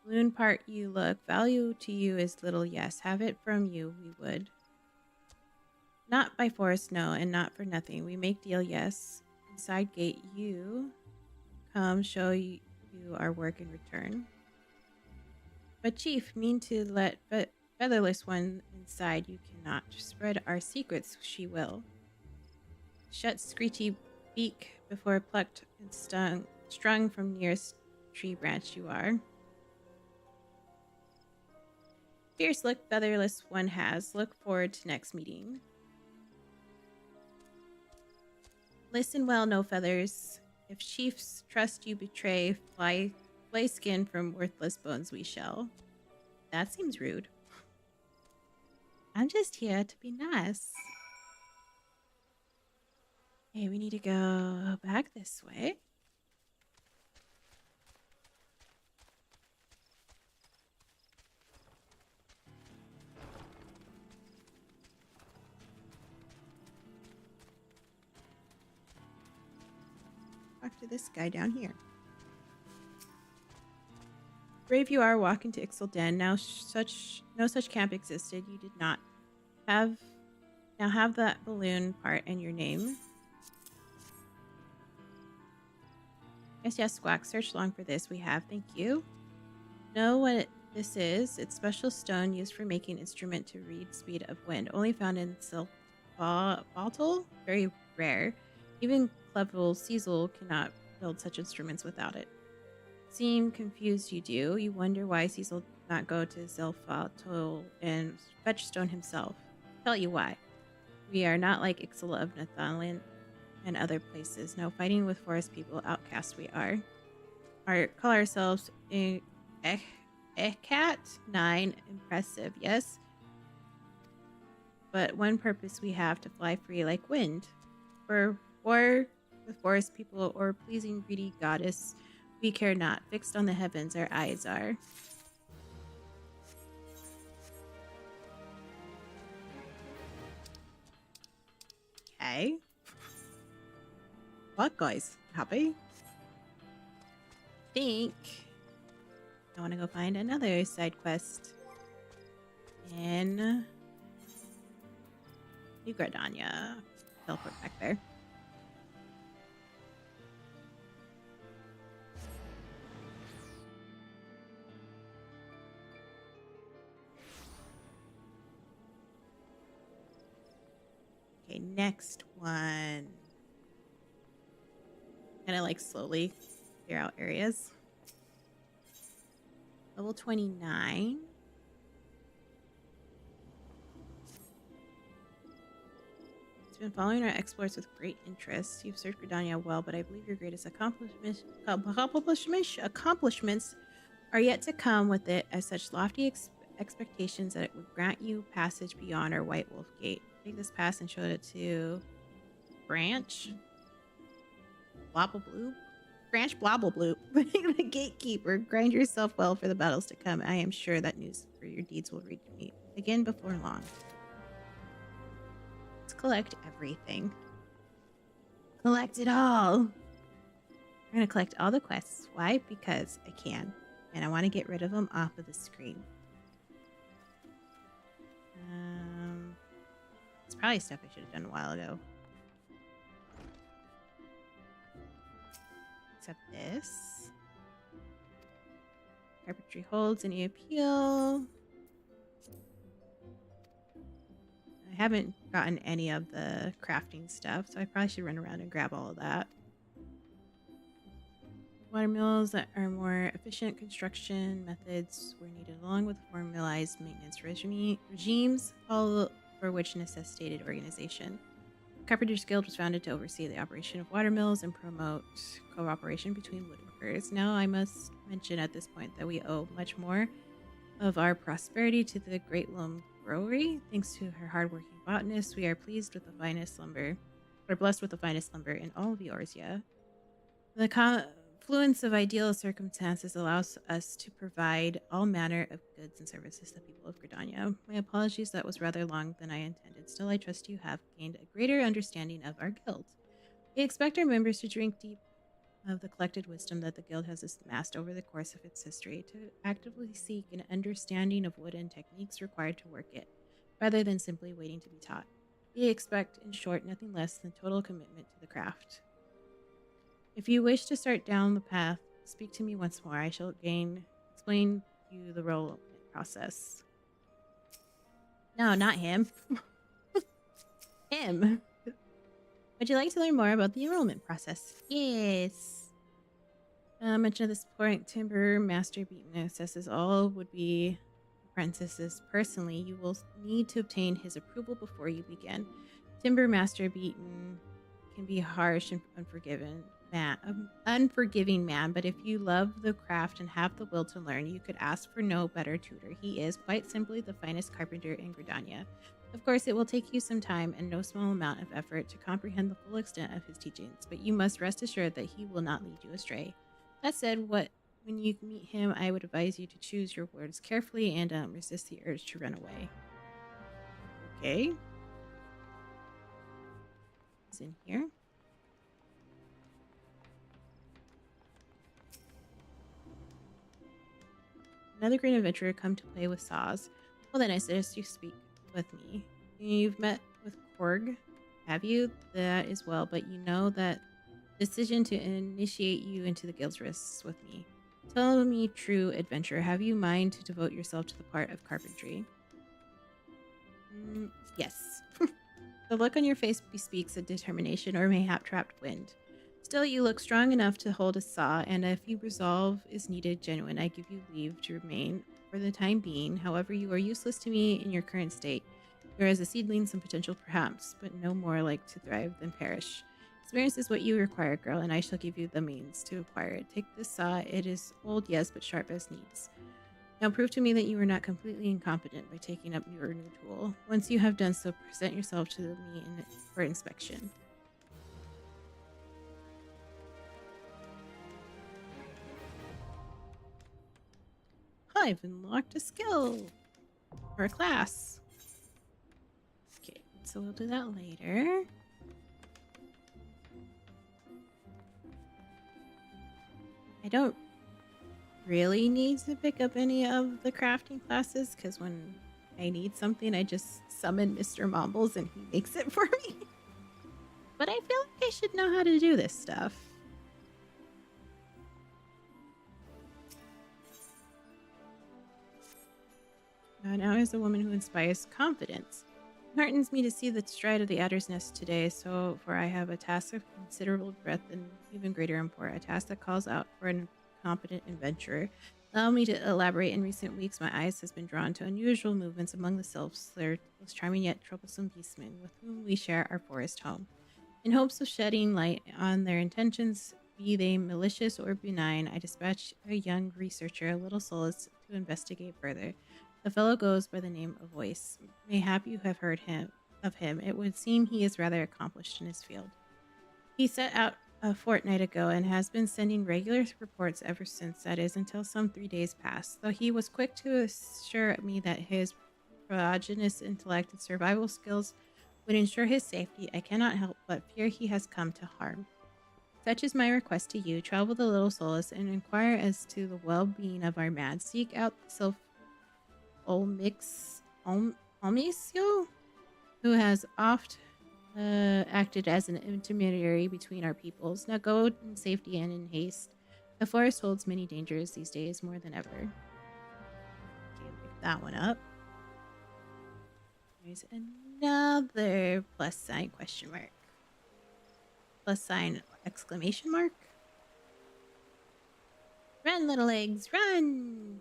Balloon part you look. Value to you is little, yes. Have it from you, we would. Not by force, no, and not for nothing. We make deal, yes. Inside gate, you come show you our work in return. But chief, mean to let featherless one inside, you cannot. Spread our secrets, she will. Shut screechy beak before plucked and strung from nearest tree branch you are. Fierce look featherless one has. Look forward to next meeting. Listen well, no feathers. If chiefs trust you betray, flay skin from worthless bones we shall. That seems rude. I'm just here to be nice. Okay, we need to go back this way. Talk to this guy down here. Brave you are, walking to Ixel Den. Now no such camp existed. You did not have. Now have that balloon part and your name. Yes, Squawk. Search long for this. We have. Thank you. Know what this is? It's special stone used for making instrument to read speed of wind. Only found in Silvatul. Very rare. Even Clevel Cecil cannot build such instruments without it. Seem confused you do. You wonder why Cecil did not go to Silvatul and fetch stone himself. Tell you why. We are not like Ixel of Nathalin and other places. No, fighting with forest people, outcast we are. Call ourselves Ekat 9. Impressive, yes? But one purpose we have, to fly free like wind. For war with forest people or pleasing greedy goddess, we care not. Fixed on the heavens our eyes are. Okay. What, guys? Happy? Think I want to go find another side quest in New Gradania. Teleport back there. Okay, next one. Kind of like slowly clear out areas. Level 29. It's been following our explorers with great interest. You've searched Gridania well, but I believe your greatest accomplishments are yet to come with it, as such lofty expectations that it would grant you passage beyond our White Wolf Gate. Take this pass and showed it to Branch Blobblebloop. Branch Blobblebloop, the gatekeeper. Grind yourself well for the battles to come. I am sure that news for your deeds will reach me again before long. Let's collect everything. Collect it all. I'm going to collect all the quests. Why? Because I can. And I want to get rid of them off of the screen. It's probably stuff I should have done a while ago. Except this. Carpentry holds any appeal. I haven't gotten any of the crafting stuff, so I probably should run around and grab all of that. Watermills that are more efficient construction methods were needed, along with formalized maintenance regimes, all for which necessitated organization. Carpenters Guild was founded to oversee the operation of watermills and promote cooperation between woodworkers. Now, I must mention at this point that we owe much more of our prosperity to the Great Loam Brewery. Thanks to her hardworking botanists, we are pleased with the finest lumber, or blessed with the finest lumber in all of Eorzea. The confluence of ideal circumstances allows us to provide all manner of goods and services to the people of Gridania. My apologies, that was rather long than I intended. Still, I trust you have gained a greater understanding of our guild. We expect our members to drink deep of the collected wisdom that the guild has amassed over the course of its history, to actively seek an understanding of wood and techniques required to work it, rather than simply waiting to be taught. We expect, in short, nothing less than total commitment to the craft. If you wish to start down the path, speak to me once more. I shall explain to you the enrollment process. No, not him. Him. Would you like to learn more about the enrollment process? Yes. Mention at this point, Timber Master Beaton assesses all would-be apprentices personally. You will need to obtain his approval before you begin. Timber Master Beaton can be harsh and unforgiving man, but if you love the craft and have the will to learn, you could ask for no better tutor. He is quite simply the finest carpenter in Gridania. Of course, it will take you some time and no small amount of effort to comprehend the full extent of his teachings, but you must rest assured that he will not lead you astray. That said, when you meet him, I would advise you to choose your words carefully and resist the urge to run away. Okay. It's in here. Another great adventurer come to play with saws. Well then, I suggest you speak with me. You've met with Korg, have you? That is well, but you know that decision to initiate you into the guild's risks with me. Tell me, true adventurer, have you mind to devote yourself to the part of carpentry? Yes. The look on your face bespeaks a determination or mayhap trapped wind. Still, you look strong enough to hold a saw, and if your resolve is needed genuine, I give you leave to remain for the time being. However, you are useless to me in your current state. You are as a seedling, some potential perhaps, but no more like to thrive than perish. Experience is what you require, girl, and I shall give you the means to acquire it. Take this saw. It is old, yes, but sharp as needs. Now prove to me that you are not completely incompetent by taking up your new tool. Once you have done so, present yourself to me for inspection. I've unlocked a skill or a class. Okay, so we'll do that later. I don't really need to pick up any of the crafting classes because when I need something, I just summon Mr. Mombles and he makes it for me. But I feel like I should know how to do this stuff. Now is a woman who inspires confidence. It heartens me to see the stride of the adder's nest today, for I have a task of considerable breadth and even greater import, a task that calls out for an competent adventurer. Allow me to elaborate. In recent weeks, my eyes has been drawn to unusual movements among the sylphs, their most charming yet troublesome beastmen, with whom we share our forest home. In hopes of shedding light on their intentions, be they malicious or benign, I dispatch a young researcher, a little solace, to investigate further. The fellow goes by the name of Voice. Mayhap you have heard of him. It would seem he is rather accomplished in his field. He set out a fortnight ago and has been sending regular reports ever since, that is, until some 3 days past. Though he was quick to assure me that his prodigious intellect and survival skills would ensure his safety, I cannot help but fear he has come to harm. Such is my request to you. Travel the little Solace and inquire as to the well-being of our man. Seek out the sylph Olmisio, who has oft acted as an intermediary between our peoples. Now go in safety and in haste. The forest holds many dangers these days, more than ever. Okay, pick that one up. There's another plus sign question mark. Plus sign exclamation mark. Run, little legs, run!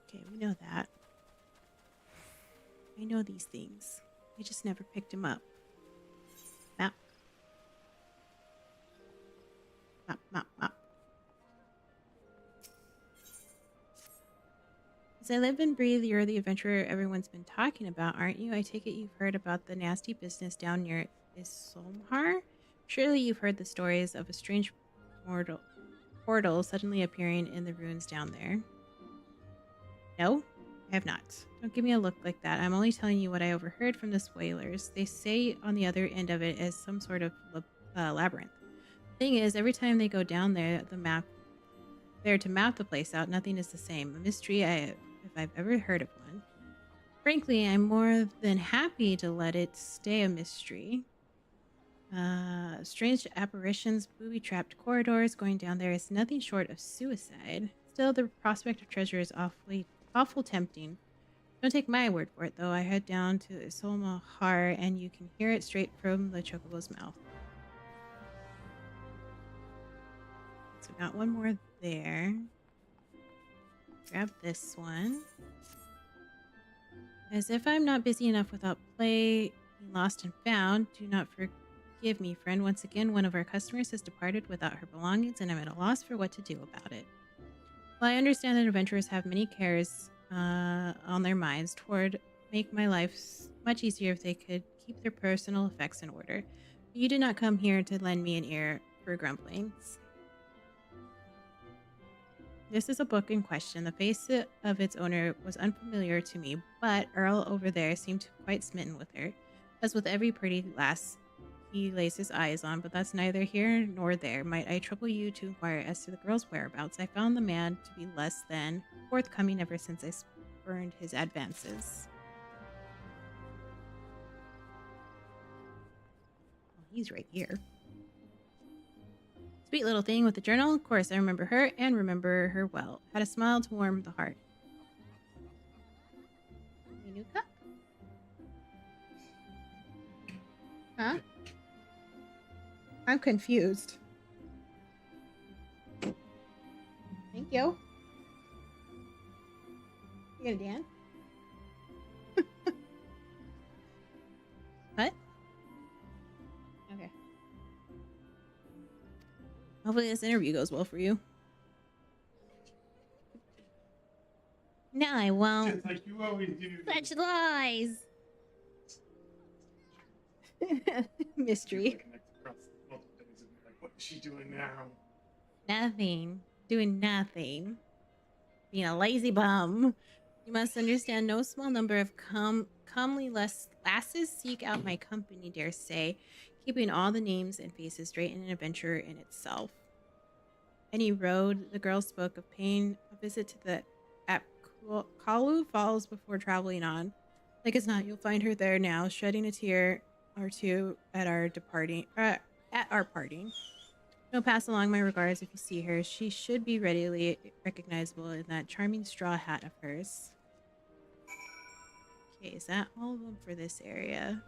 Okay, we know that. I know these things. I just never picked him up. Map. Map, map, map. As I live and breathe, you're the adventurer everyone's been talking about, aren't you? I take it you've heard about the nasty business down near Isomhar? Surely you've heard the stories of a strange portal suddenly appearing in the ruins down there. No, I have not. Don't give me a look like that. I'm only telling you what I overheard from the spoilers. They say on the other end of it is some sort of labyrinth. Thing is, every time they go down there, to map the place out, nothing is the same. A mystery if I've ever heard of one. Frankly, I'm more than happy to let it stay a mystery. Strange apparitions, booby-trapped corridors going down there is nothing short of suicide. Still, the prospect of treasure is awful tempting. Don't take my word for it, though. I head down to Isolmahar, and you can hear it straight from the chocobo's mouth. So got one more there. Grab this one. As if I'm not busy enough without play being lost and found, do not forgive me, friend. Once again, one of our customers has departed without her belongings, and I'm at a loss for what to do about it. While I understand that adventurers have many cares on their minds toward make my life much easier if they could keep their personal effects in order. But you did not come here to lend me an ear for grumblings. This is a book in question. The face of its owner was unfamiliar to me, but Earl over there seemed quite smitten with her, as with every pretty lass he lays his eyes on, but that's neither here nor there. Might I trouble you to inquire as to the girl's whereabouts? I found the man to be less than forthcoming ever since I spurned his advances. Well, he's right here. Sweet little thing with the journal. Of course, I remember her and remember her well. Had a smile to warm the heart. A new cup? Huh? I'm confused. Thank you. You gonna dance? What? Okay. Hopefully this interview goes well for you. No, I won't. Just like you always do. Such lies. Mystery. What is she doing now? Nothing. Doing nothing. Being a lazy bum. You must understand no small number of comely lasses seek out my company, dare say, keeping all the names and faces straight in an adventure in itself. Any road, the girl spoke of paying a visit to the Kalu Falls before traveling on. Like as not, you'll find her there now, shedding a tear or two at our parting. No, pass along my regards if you see her. She should be readily recognizable in that charming straw hat of hers. Okay, is that all of them for this area?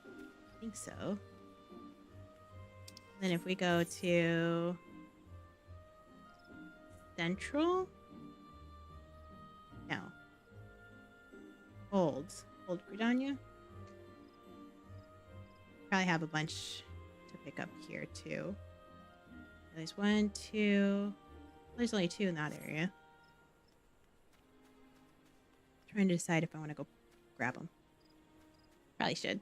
I think so. Then if we go to Central? No. Old Gridania? Probably have a bunch to pick up here too. There's 1, 2. There's only 2 in that area. Trying to decide if I want to go grab them. Probably should.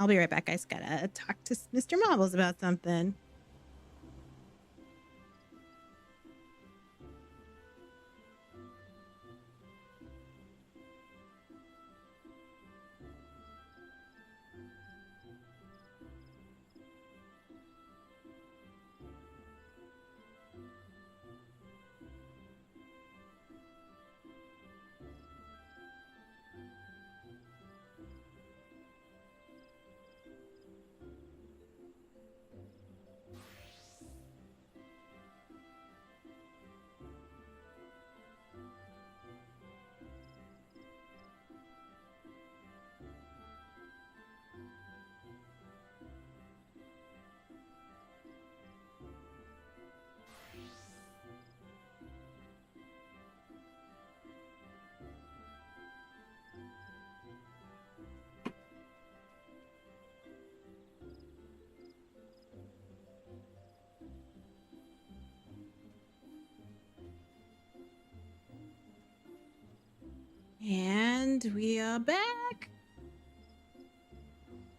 I'll be right back, guys. Gotta talk to Mr. Mombles about something. And we are back.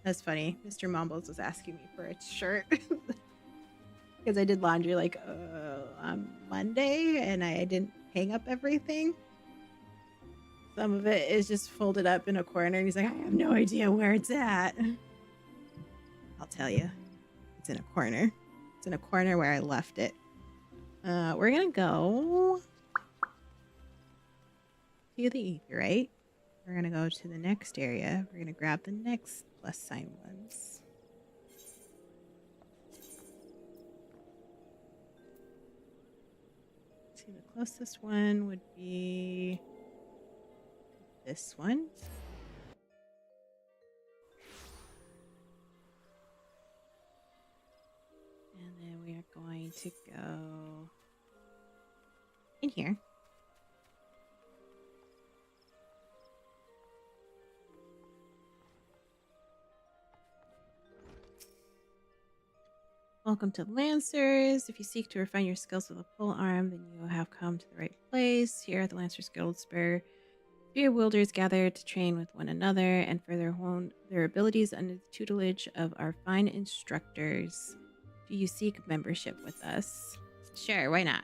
That's funny. Mr. Mumbles was asking me for a shirt because I did laundry like on Monday and I didn't hang up everything. Some of it is just folded up in a corner. He's like, I have no idea where it's at. I'll tell you. It's in a corner. It's in a corner where I left it. We're going to go to the Aetheryte. We're going to go to the next area. We're going to grab the next plus sign ones. See, the closest one would be this one. And then we are going to go in here. Welcome to Lancers. If you seek to refine your skills with a pole arm, then you have come to the right place. Here at the Lancers Guild, spear wielders gather to train with one another and further hone their abilities under the tutelage of our fine instructors. Do you seek membership with us? Sure, why not?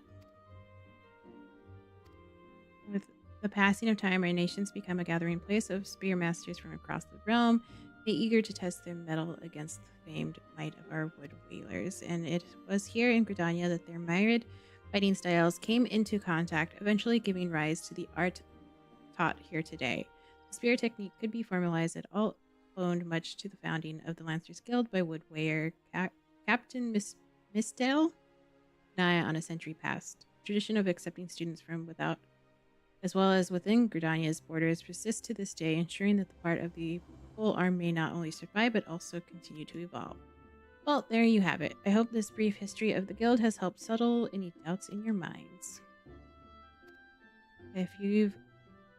With the passing of time, our nations become a gathering place of spear masters from across the realm, they eager to test their mettle against the famed might of our wood whalers. And it was here in Gridania that their myriad fighting styles came into contact, eventually giving rise to the art taught here today. The spear technique could be formalized at all, owed much to the founding of the Lancers Guild by woodweaver Captain Misdale, nigh on a century past. The tradition of accepting students from without as well as within Gridania's borders persists to this day, ensuring that the part of the pole arm may not only survive but also continue to evolve. Well, there you have it. I hope this brief history of the guild has helped settle any doubts in your minds. If you've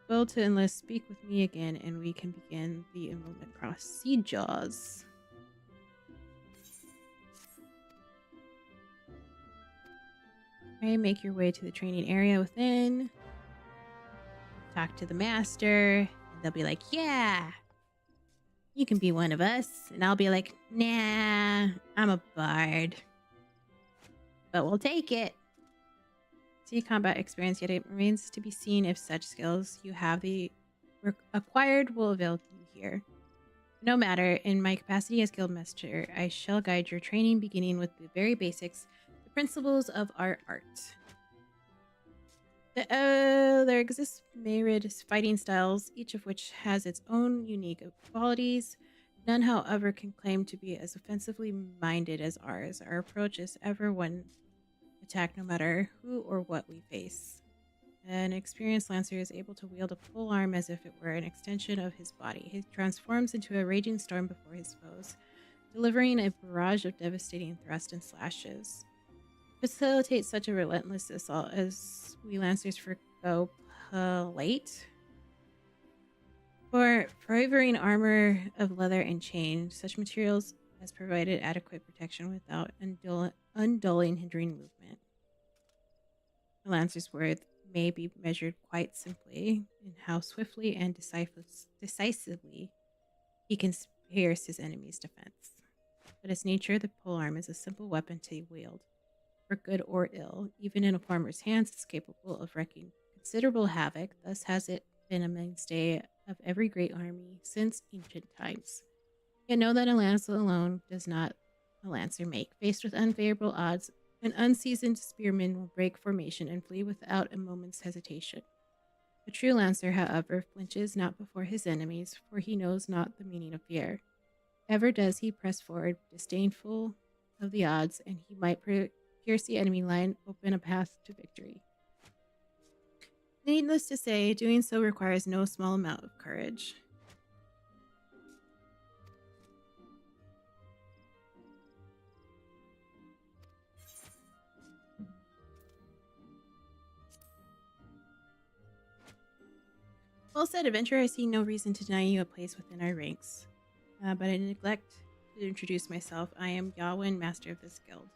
will to enlist, speak with me again and we can begin the enrollment procedures. Okay, make your way to the training area within. Talk to the master, and they'll be like, yeah, you can be one of us. And I'll be like, nah, I'm a bard. But we'll take it. See combat experience, yet it remains to be seen if such skills you have acquired will avail you here. No matter, in my capacity as guildmaster, I shall guide your training beginning with the very basics, the principles of our art. There exists myriad fighting styles, each of which has its own unique qualities. None, however, can claim to be as offensively minded as ours. Our approach is ever one attack no matter who or what we face. An experienced lancer is able to wield a pole arm as if it were an extension of his body. He transforms into a raging storm before his foes, delivering a barrage of devastating thrusts and slashes. Facilitate such a relentless assault as we lancers forgo plate. For prohibiting armor of leather and chain, such materials has provided adequate protection without undulling, hindering movement. The lancer's worth may be measured quite simply in how swiftly and decisively he can pierce his enemy's defense. But its nature, the polearm is a simple weapon to wield. For good or ill, even in a farmer's hands, it's capable of wreaking considerable havoc. Thus has it been a mainstay of every great army since ancient times. Yet know that a lance alone does not a lancer make. Faced with unfavorable odds, an unseasoned spearman will break formation and flee without a moment's hesitation. A true lancer, however, flinches not before his enemies, for he knows not the meaning of fear. Ever does he press forward, disdainful of the odds, and he might pierce the enemy line, open a path to victory. Needless to say, doing so requires no small amount of courage. Well said, adventurer. I see no reason to deny you a place within our ranks. But I neglect to introduce myself. I am Yawin, master of this guild.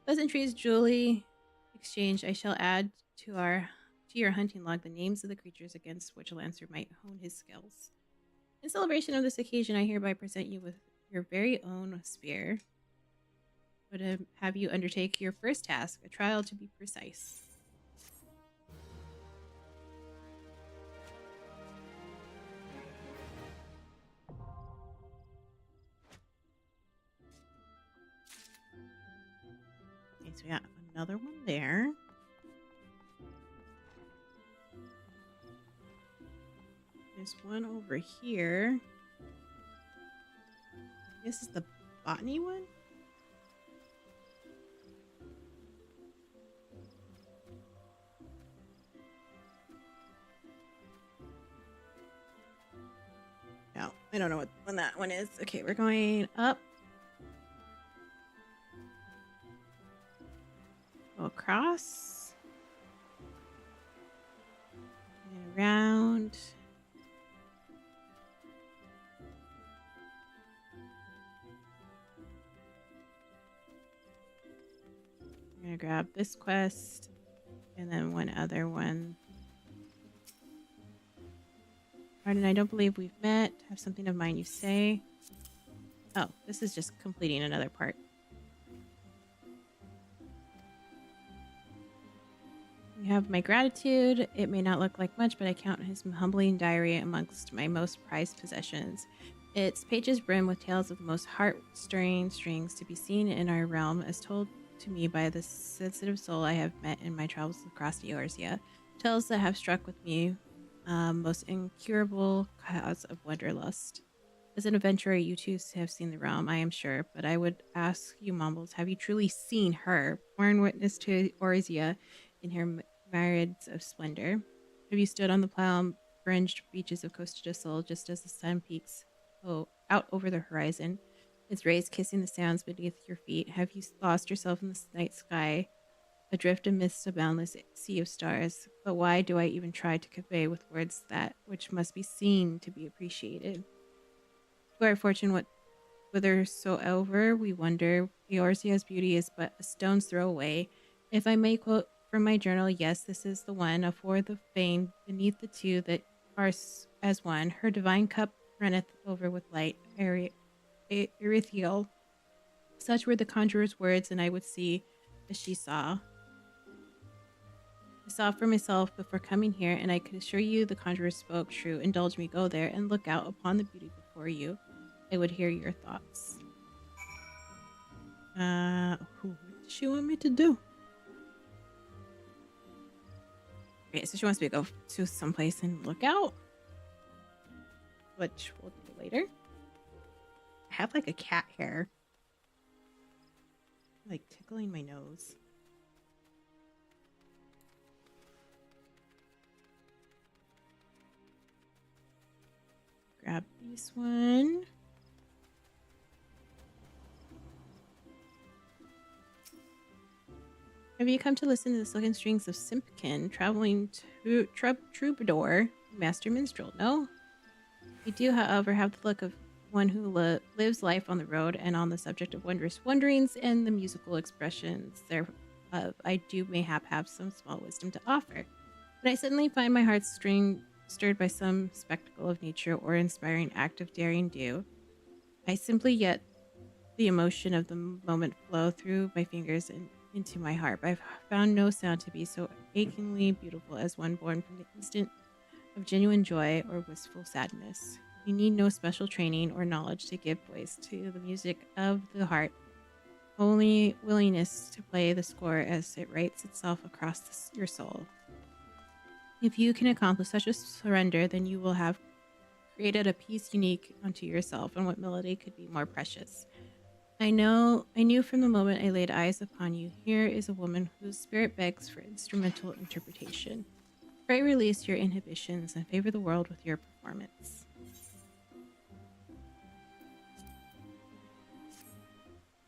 Pleasantries duly exchanged, I shall add to to your hunting log the names of the creatures against which Lancer might hone his skills. In celebration of this occasion, I hereby present you with your very own spear. Would have you undertake your first task, a trial to be precise. Okay, so we got another one there. There's one over here. This is the botany one? No, I don't know what one that one is. Okay, we're going up. Go across. And around. I'm gonna grab this quest and then one other one. Pardon, I don't believe we've met. Have something of mine you say. Oh, this is just completing another part. You have my gratitude. It may not look like much, but I count his humbling diary amongst my most prized possessions. Its pages brim with tales of the most heart-stirring strings to be seen in our realm, as told to me by the sensitive soul I have met in my travels across the Eorzea. Tales that have struck with me most incurable cause of wanderlust. As an adventurer, you too have seen the realm, I am sure, but I would ask you, Mumbles, have you truly seen her, born witness to Eorzea in her myriads of splendor? Have you stood on the palm-fringed beaches of Costa del Sol just as the sun peaks out over the horizon, its rays kissing the sands beneath your feet? Have you lost yourself in the night sky, adrift amidst a boundless sea of stars? But why do I even try to convey with words that which must be seen to be appreciated? To our fortune, whithersoever we wander, Eorzea's beauty is but a stone's throw away. If I may quote from my journal, yes, this is the one, afore the fane, beneath the two that are as one. Her divine cup runneth over with light, ethereal. Such were the conjurer's words, and I would see as she saw. I saw for myself before coming here, and I could assure you the conjurer spoke true. Indulge me, go there, and look out upon the beauty before you. I would hear your thoughts. What does she want me to do? Okay, so she wants me to go to someplace and look out, which we'll do later. I have like a cat hair, like tickling my nose. Grab this one. Have you come to listen to the silken strings of Simpkin, traveling to troubadour, master minstrel? No? You do, however, have the look of one who lives life on the road, and on the subject of wondrous wanderings and the musical expressions thereof, I do mayhap have some small wisdom to offer. But I suddenly find my heart stirred by some spectacle of nature or inspiring act of daring do. I simply yet the emotion of the moment flow through my fingers and into my heart. But I've found no sound to be so achingly beautiful as one born from the instant of genuine joy or wistful sadness. You need no special training or knowledge to give voice to the music of the heart, only willingness to play the score as it writes itself across your soul. If you can accomplish such a surrender, then you will have created a piece unique unto yourself, and what melody could be more precious? I knew from the moment I laid eyes upon you, here is a woman whose spirit begs for instrumental interpretation. Pray release your inhibitions and favor the world with your performance.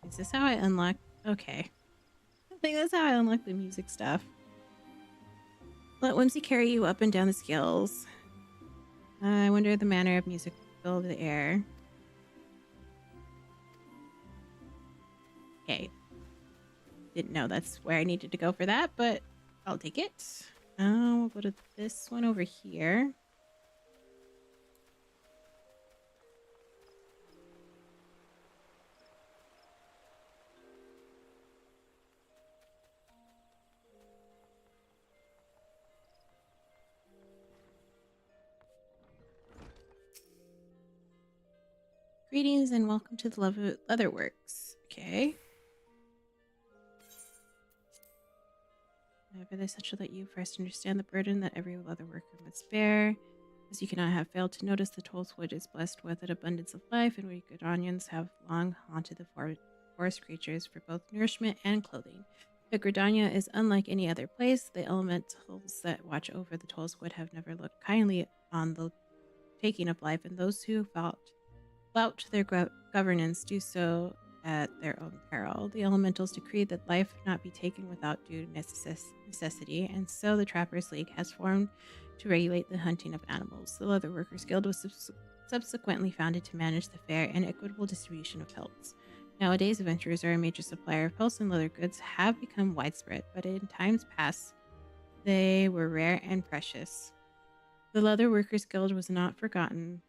Is this how I unlock? Okay. I think that's how I unlock the music stuff. Let whimsy carry you up and down the scales. I wonder the manner of music fill the air. Okay. Didn't know that's where I needed to go for that, but I'll take it. We'll go to this one over here. Greetings and welcome to the Leatherworks. Okay. For this, such that you first understand the burden that every leatherworker must bear. As you cannot have failed to notice, the Tollswood is blessed with an abundance of life, and we Gridanians have long haunted the forest creatures for both nourishment and clothing. But Gridania is unlike any other place. The elementals that watch over the Tollswood have never looked kindly on the taking of life, and those who flout their governance do so at their own peril. The elementals decreed that life not be taken without due necessity, and so the Trappers League has formed to regulate the hunting of animals. The Leatherworkers Guild was subsequently founded to manage the fair and equitable distribution of pelts. Nowadays, adventurers are a major supplier of pelts, and leather goods have become widespread, but in times past, they were rare and precious. The Leatherworkers Guild was not forgotten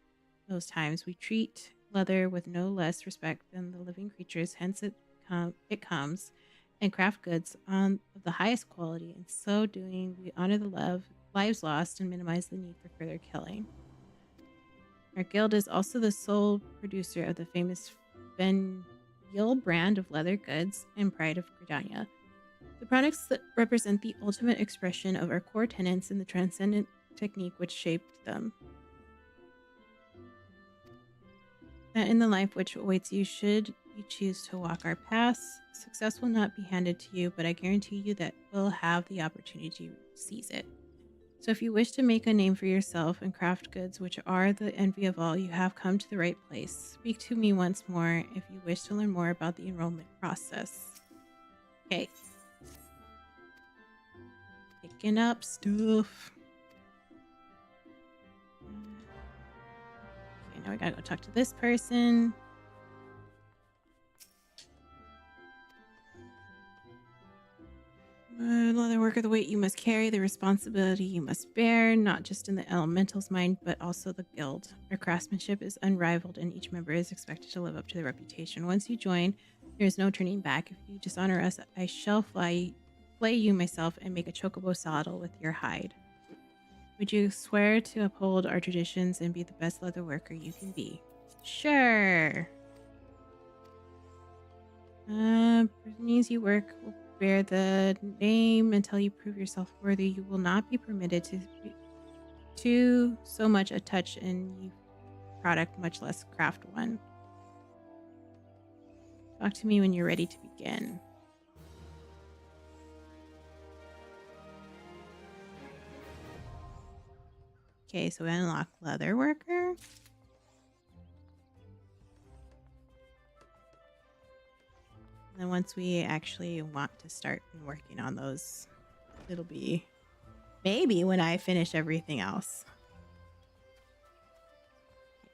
those times. We treat leather with no less respect than the living creatures, hence it comes, and craft goods of the highest quality. In so doing, we honor the lives lost and minimize the need for further killing. Our guild is also the sole producer of the famous Fen'yl brand of leather goods and pride of Gridania. The products that represent the ultimate expression of our core tenets and the transcendent technique which shaped them. That in the life which awaits you, should you choose to walk our paths, success will not be handed to you, but I guarantee you that we'll have the opportunity to seize it. So if you wish to make a name for yourself and craft goods which are the envy of all, you have come to the right place. Speak to me once more if you wish to learn more about the enrollment process. Okay. Picking up stuff. Now we gotta go talk to this person. Leatherworker, the weight you must carry, the responsibility you must bear, not just in the elemental's mind, but also the guild. Our craftsmanship is unrivaled, and each member is expected to live up to their reputation. Once you join, there is no turning back. If you dishonor us, I shall flay you myself and make a chocobo saddle with your hide. Would you swear to uphold our traditions and be the best leather worker you can be? Sure. Means you work will bear the name until you prove yourself worthy. You will not be permitted to so much a touch in product, much less craft one. Talk to me when you're ready to begin. Okay, so we unlock leather worker. And then once we actually want to start working on those, it'll be maybe when I finish everything else.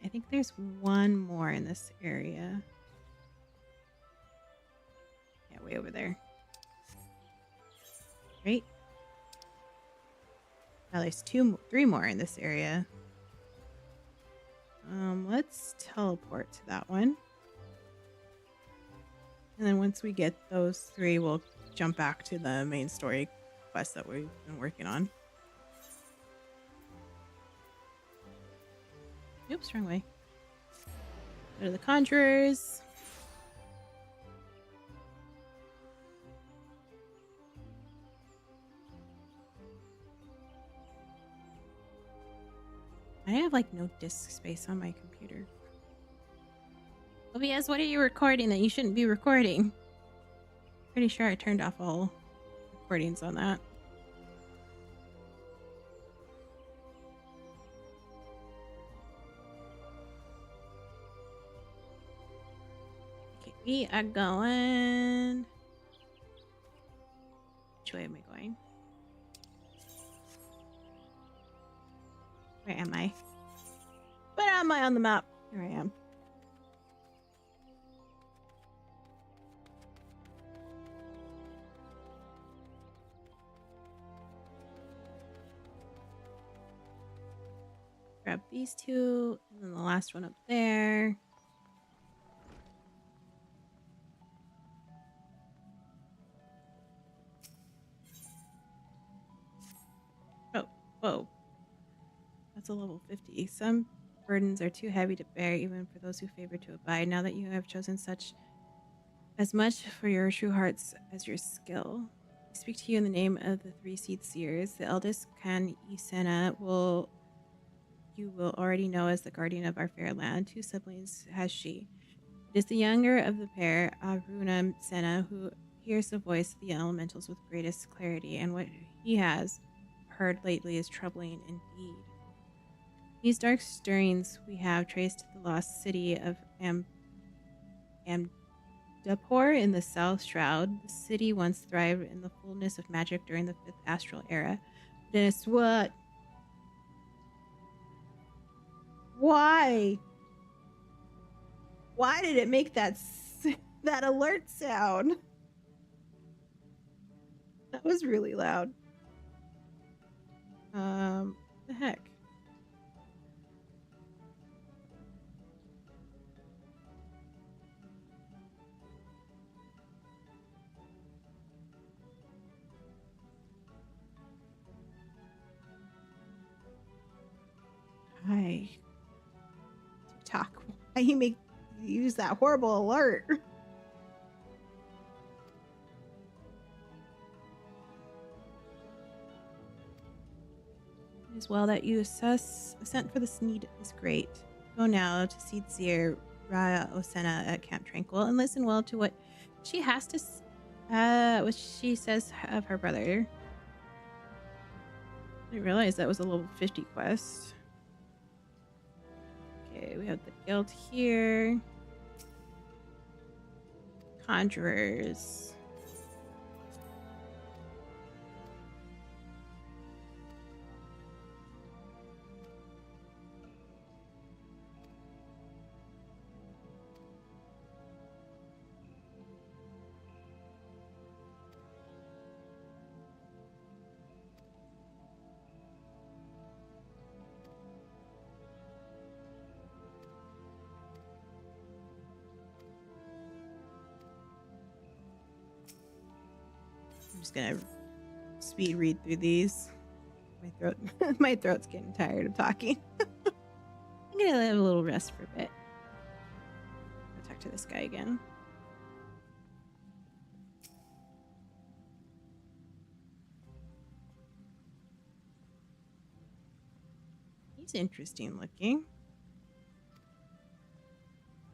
I think there's one more in this area. Yeah, way over there. Right? Now there's three more in this area. Let's teleport to that one. And then once we get those three, we'll jump back to the main story quest that we've been working on. Oops, wrong way. Go to the Conjurers. I have like no disk space on my computer. OBS, what are you recording that you shouldn't be recording? Pretty sure I turned off all recordings on that. Okay, we are going. Which way am I going? Where am I? Where am I on the map? Here I am. grab these two, and then the last one up there. Oh, whoa. That's a level 50. Some burdens are too heavy to bear, even for those who favor to abide. Now that you have chosen such as much for your true hearts as your skill, I speak to you in the name of the three seed seers. The eldest, Kan Isena, you will already know as the guardian of our fair land. 2 siblings has she. It is the younger of the pair, Aruna Sena, who hears the voice of the elementals with greatest clarity, and what he has heard lately is troubling indeed. These dark stirrings we have traced to the lost city of Amdapur in the South Shroud. The city once thrived in the fullness of magic during the 5th astral era. This what? Why? Why did it make that that alert sound? That was really loud. What the heck? Hi. TikTok. Why you use that horrible alert? It is well that you assent for this need is great. Go now to Seed Seer Raya Osena at Camp Tranquil and listen well to what she has to what she says of her brother. I didn't realize that was a level 50 quest. Okay, we have the guild here. Conjurers. I'm just gonna speed read through these. My throat's getting tired of talking. I'm gonna have a little rest for a bit. I'll talk to this guy again. He's interesting looking.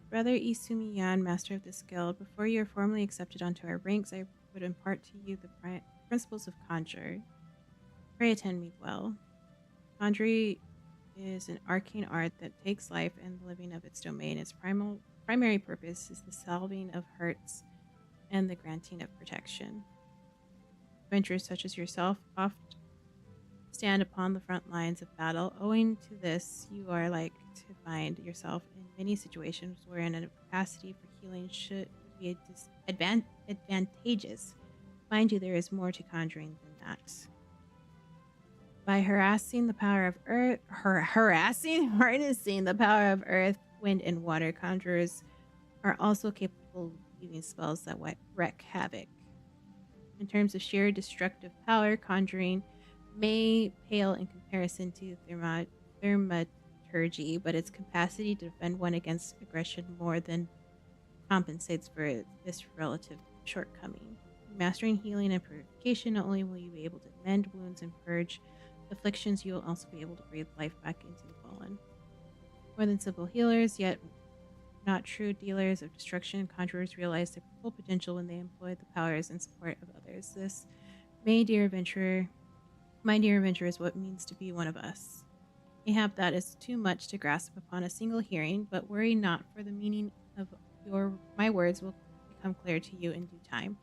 Brother Isumiyan, master of this guild, before you are formally accepted onto our ranks, I would impart to you the principles of conjure. Pray attend me well. Conjuring is an arcane art that takes life and the living of its domain. Its primary purpose is the solving of hurts and the granting of protection. Adventurers such as yourself oft stand upon the front lines of battle. Owing to this, you are like to find yourself in many situations wherein a capacity for healing should be advantageous. Mind you, there is more to conjuring than that. By harnessing the power of earth, wind, and water, conjurers are also capable of weaving spells that wreak havoc. In terms of sheer destructive power, conjuring may pale in comparison to thaumaturgy, but its capacity to defend one against aggression more than compensates for this relative shortcoming. Mastering healing and purification, not only will you be able to mend wounds and purge afflictions, you will also be able to breathe life back into the fallen. More than simple healers, yet not true dealers of destruction, conjurers realize their full potential when they employ the powers and support of others. This, my dear adventurer, is what it means to be one of us. Mayhap that is too much to grasp upon a single hearing, but worry not, for the meaning of my words will become clear to you in due time.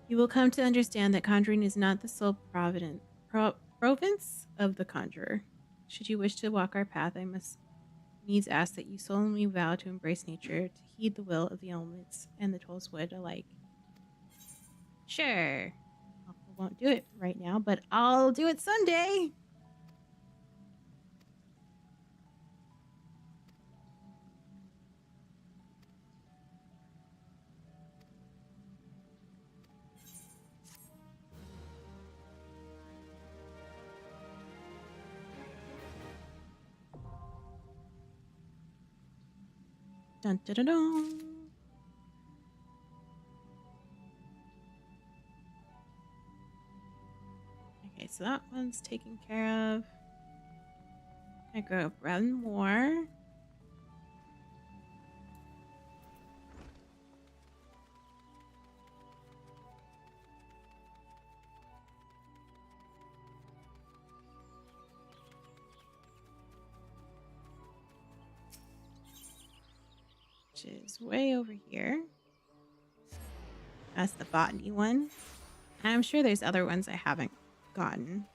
You will come to understand that conjuring is not the sole province of the conjurer. Should you wish to walk our path, I must needs ask that you solemnly vow to embrace nature, to heed the will of the elements and the Tollswood alike. Sure. I won't do it right now, but I'll do it someday. Dun, dun, dun, dun. Okay, so that one's taken care of. I grow bread and more. Which is way over here. That's the botany one. And I'm sure there's other ones I haven't gotten.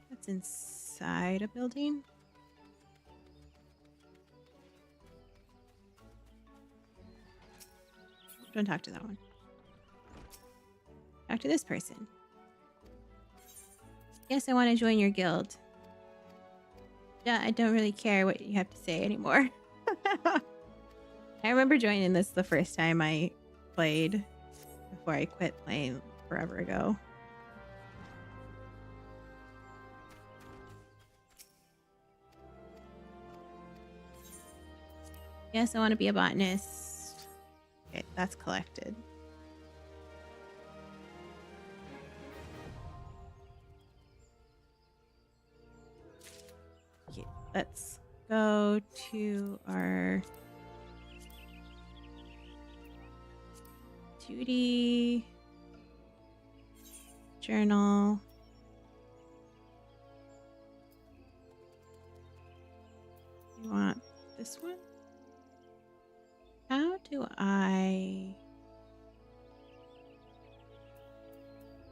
That's inside a building. Don't talk to that one. Talk to this person. Yes, I want to join your guild. Yeah, I don't really care what you have to say anymore. I remember joining this the first time I played before I quit playing forever ago. Yes, I want to be a botanist. Okay, that's collected. Okay, let's go to our 2D journal. You want this one? How do I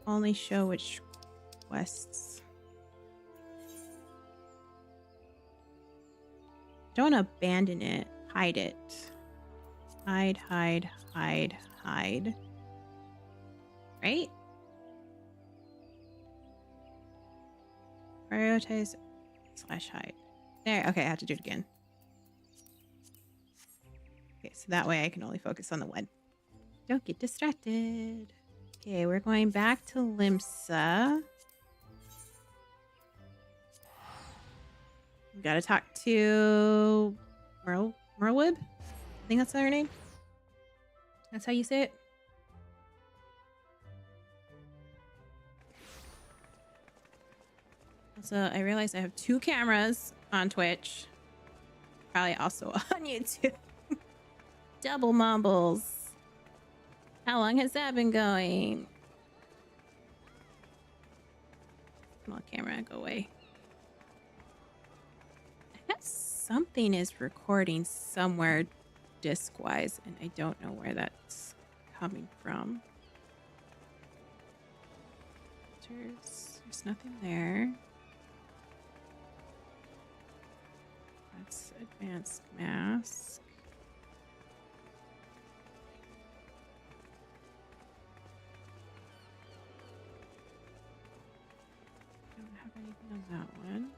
only show which quests? Don't abandon it. Hide it. Hide, hide, hide, hide. Right? Prioritize / hide. There. Okay, I have to do it again. Okay, so that way I can only focus on the one. Don't get distracted. Okay, we're going back to Limsa. We gotta talk to Merlwib. I think that's her name. That's how you say it. Also, I realized I have 2 cameras on Twitch. Probably also on YouTube. Double Mombles. How long has that been going? Come on, camera, go away. I guess something is recording somewhere disc-wise, and I don't know where that's coming from. There's nothing there. That's advanced mask. Don't have anything on that one.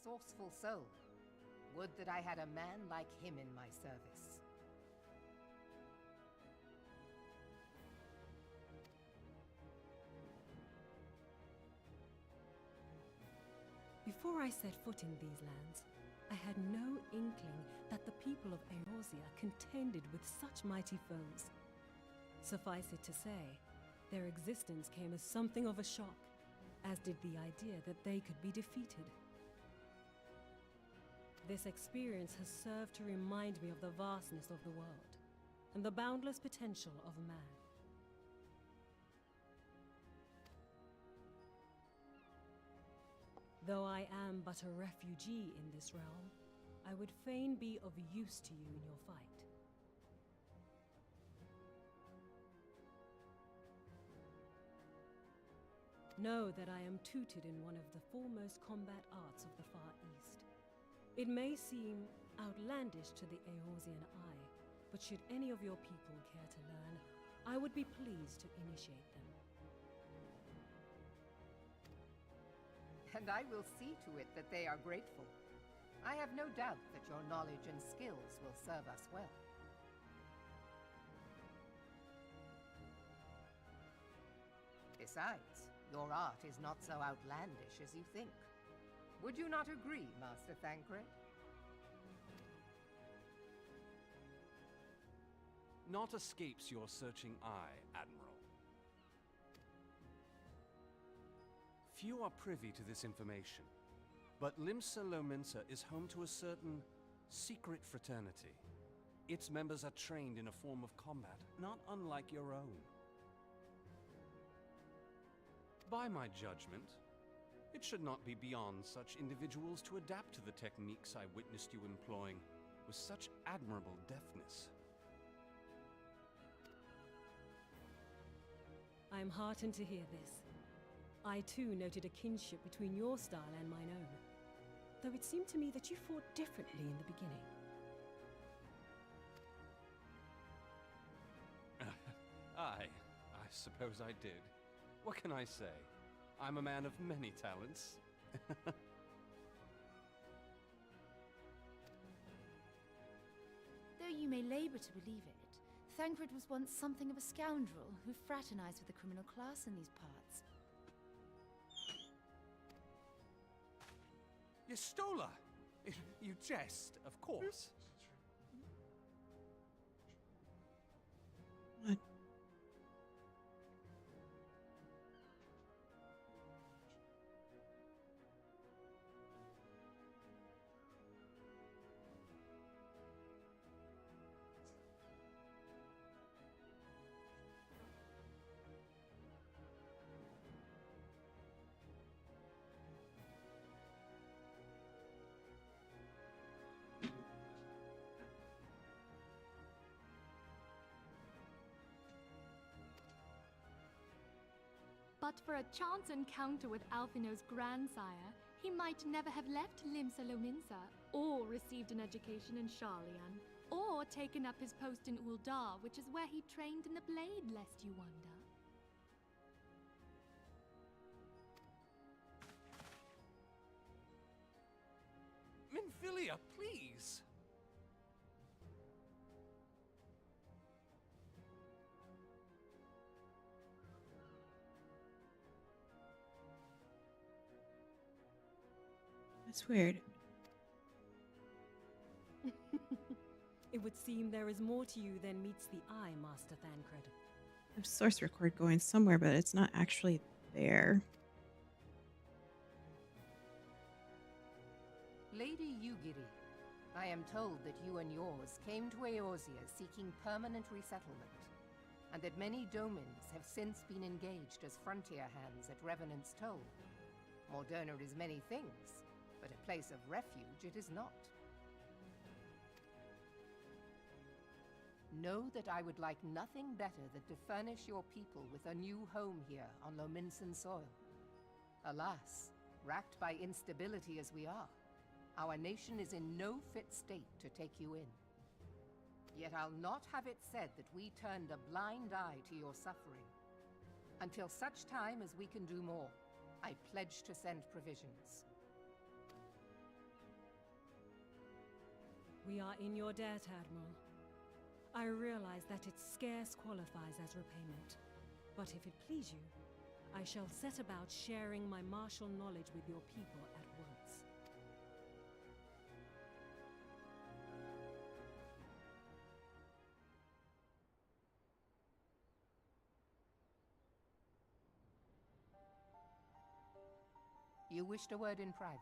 resourceful soul. Would that I had a man like him in my service. Before I set foot in these lands, I had no inkling that the people of Eorzea contended with such mighty foes. Suffice it to say, their existence came as something of a shock, as did the idea that they could be defeated. This experience has served to remind me of the vastness of the world, and the boundless potential of man. Though I am but a refugee in this realm, I would fain be of use to you in your fight. Know that I am tutored in one of the foremost combat arts of the Far East. It may seem outlandish to the Eorzean eye, but should any of your people care to learn, I would be pleased to initiate them. And I will see to it that they are grateful. I have no doubt that your knowledge and skills will serve us well. Besides, your art is not so outlandish as you think. Would you not agree, Master Thancred? Naught escapes your searching eye, Admiral. Few are privy to this information, but Limsa Lominsa is home to a certain secret fraternity. Its members are trained in a form of combat not unlike your own. By my judgment, it should not be beyond such individuals to adapt to the techniques I witnessed you employing with such admirable deftness. I am heartened to hear this. I too noted a kinship between your style and mine own, though it seemed to me that you fought differently in the beginning. I suppose I did. What can I say? I'm a man of many talents. Though you may labor to believe it, Thancred was once something of a scoundrel who fraternized with the criminal class in these parts. Yestola! You jest, of course. What? But for a chance encounter with Alphino's grandsire, he might never have left Limsa Lominsa, or received an education in Sharlayan, or taken up his post in Uldar, which is where he trained in the blade, lest you wonder. Minfilia, please! That's weird. It would seem there is more to you than meets the eye, Master Thancred. I have source record going somewhere, but it's not actually there. Lady Yugiri, I am told that you and yours came to Eorzea seeking permanent resettlement, and that many domins have since been engaged as frontier hands at Revenant's Toll. Moderna is many things, but a place of refuge it is not. Know that I would like nothing better than to furnish your people with a new home here on Lominsan soil. Alas, racked by instability as we are, our nation is in no fit state to take you in. Yet I'll not have it said that we turned a blind eye to your suffering. Until such time as we can do more, I pledge to send provisions. We are in your debt, Admiral. I realize that it scarce qualifies as repayment, but if it please you, I shall set about sharing my martial knowledge with your people at once. You wished a word in private.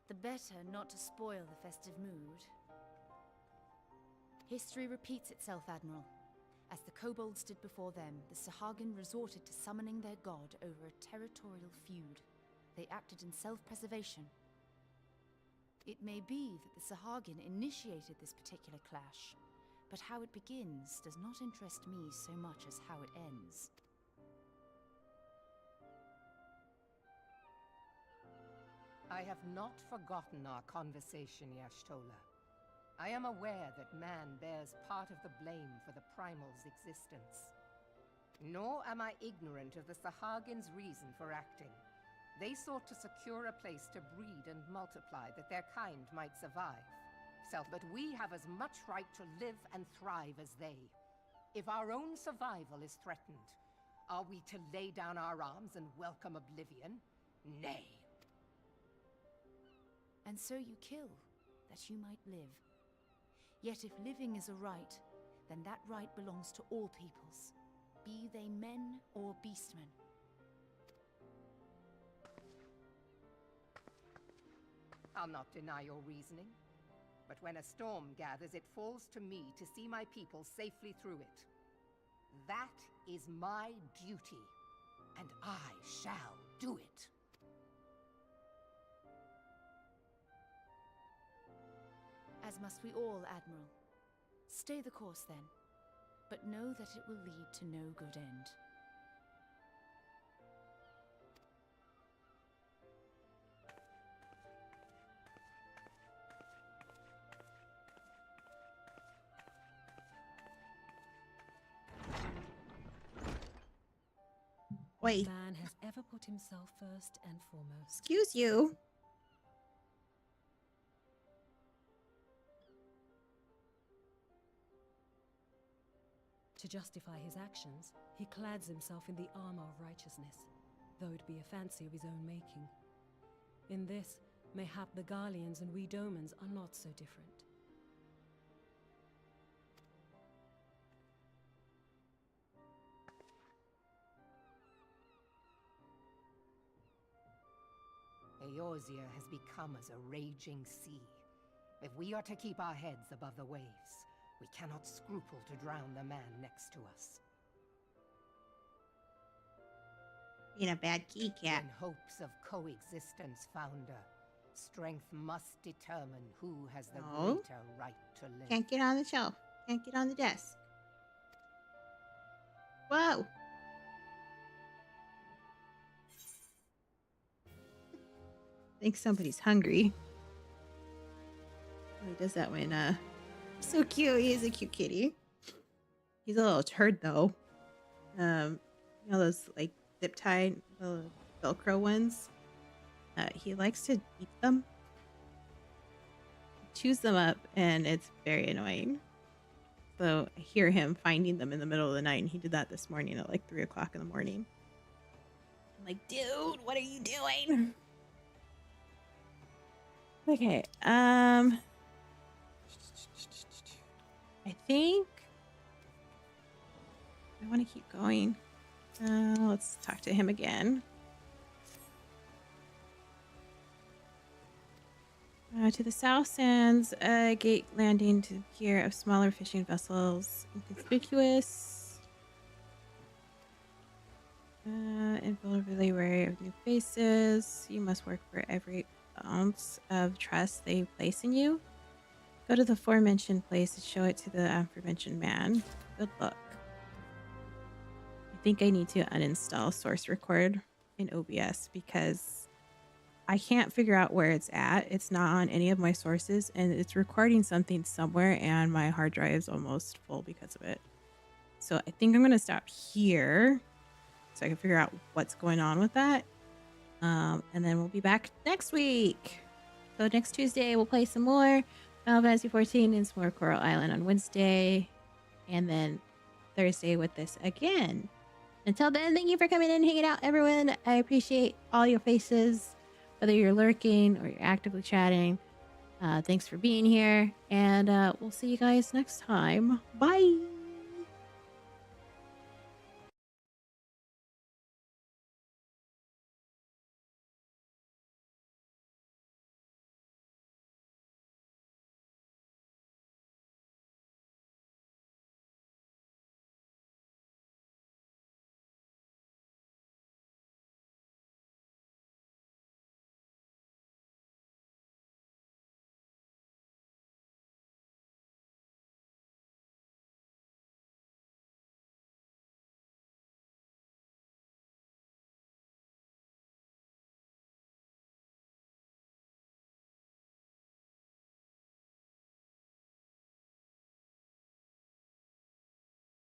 The better not to spoil the festive mood. History repeats itself, Admiral. As the kobolds did before them, the Sahagin resorted to summoning their god over a territorial feud. They acted in self-preservation. It may be that the Sahagin initiated this particular clash, but how it begins does not interest me so much as how it ends. I have not forgotten our conversation, Y'shtola. I am aware that man bears part of the blame for the Primal's existence. Nor am I ignorant of the Sahagins' reason for acting. They sought to secure a place to breed and multiply that their kind might survive. But we have as much right to live and thrive as they. If our own survival is threatened, are we to lay down our arms and welcome oblivion? Nay. And so you kill, that you might live. Yet if living is a right, then that right belongs to all peoples, be they men or beastmen. I'll not deny your reasoning, but when a storm gathers, it falls to me to see my people safely through it. That is my duty, and I shall do it. As must we all, Admiral. Stay the course, then, but know that it will lead to no good end. Wait, Man has ever put himself first and foremost. excuse you. To justify his actions, he clads himself in the armor of righteousness, though it be a fancy of his own making. In this, mayhap the Garleans and we Domans are not so different. Eorzea has become as a raging sea. If we are to keep our heads above the waves, we cannot scruple to drown the man next to us. Being a bad key cat. In hopes of coexistence, Founder, strength must determine who has the No. greater right to live. Can't get on the shelf. Can't get on the desk. Whoa. I think somebody's hungry. Oh, he does that when so cute. He is a cute kitty. He's a little turd though. You know those like zip tie Velcro ones? He likes to eat them. Chews them up and it's very annoying. So I hear him finding them in the middle of the night, and he did that this morning at like 3 o'clock in the morning. I'm like, dude, what are you doing? Okay, I think I want to keep going. Let's talk to him again. To the south stands a gate landing to the pier of smaller fishing vessels, inconspicuous, invariably wary of new faces. You must work for every ounce of trust they place in you. Go to the aforementioned place and show it to the aforementioned man. Good luck. I think I need to uninstall Source Record in OBS because I can't figure out where it's at. It's not on any of my sources, and it's recording something somewhere, and my hard drive is almost full because of it. So I think I'm going to stop here so I can figure out what's going on with that. And then we'll be back next week. So next Tuesday we'll play some more Final Fantasy 14 and some more Coral Island on Wednesday, and then Thursday with this again. Until then, thank you for coming in and hanging out, everyone. I appreciate all your faces, whether you're lurking or you're actively chatting. Thanks for being here, and we'll see you guys next time. Bye.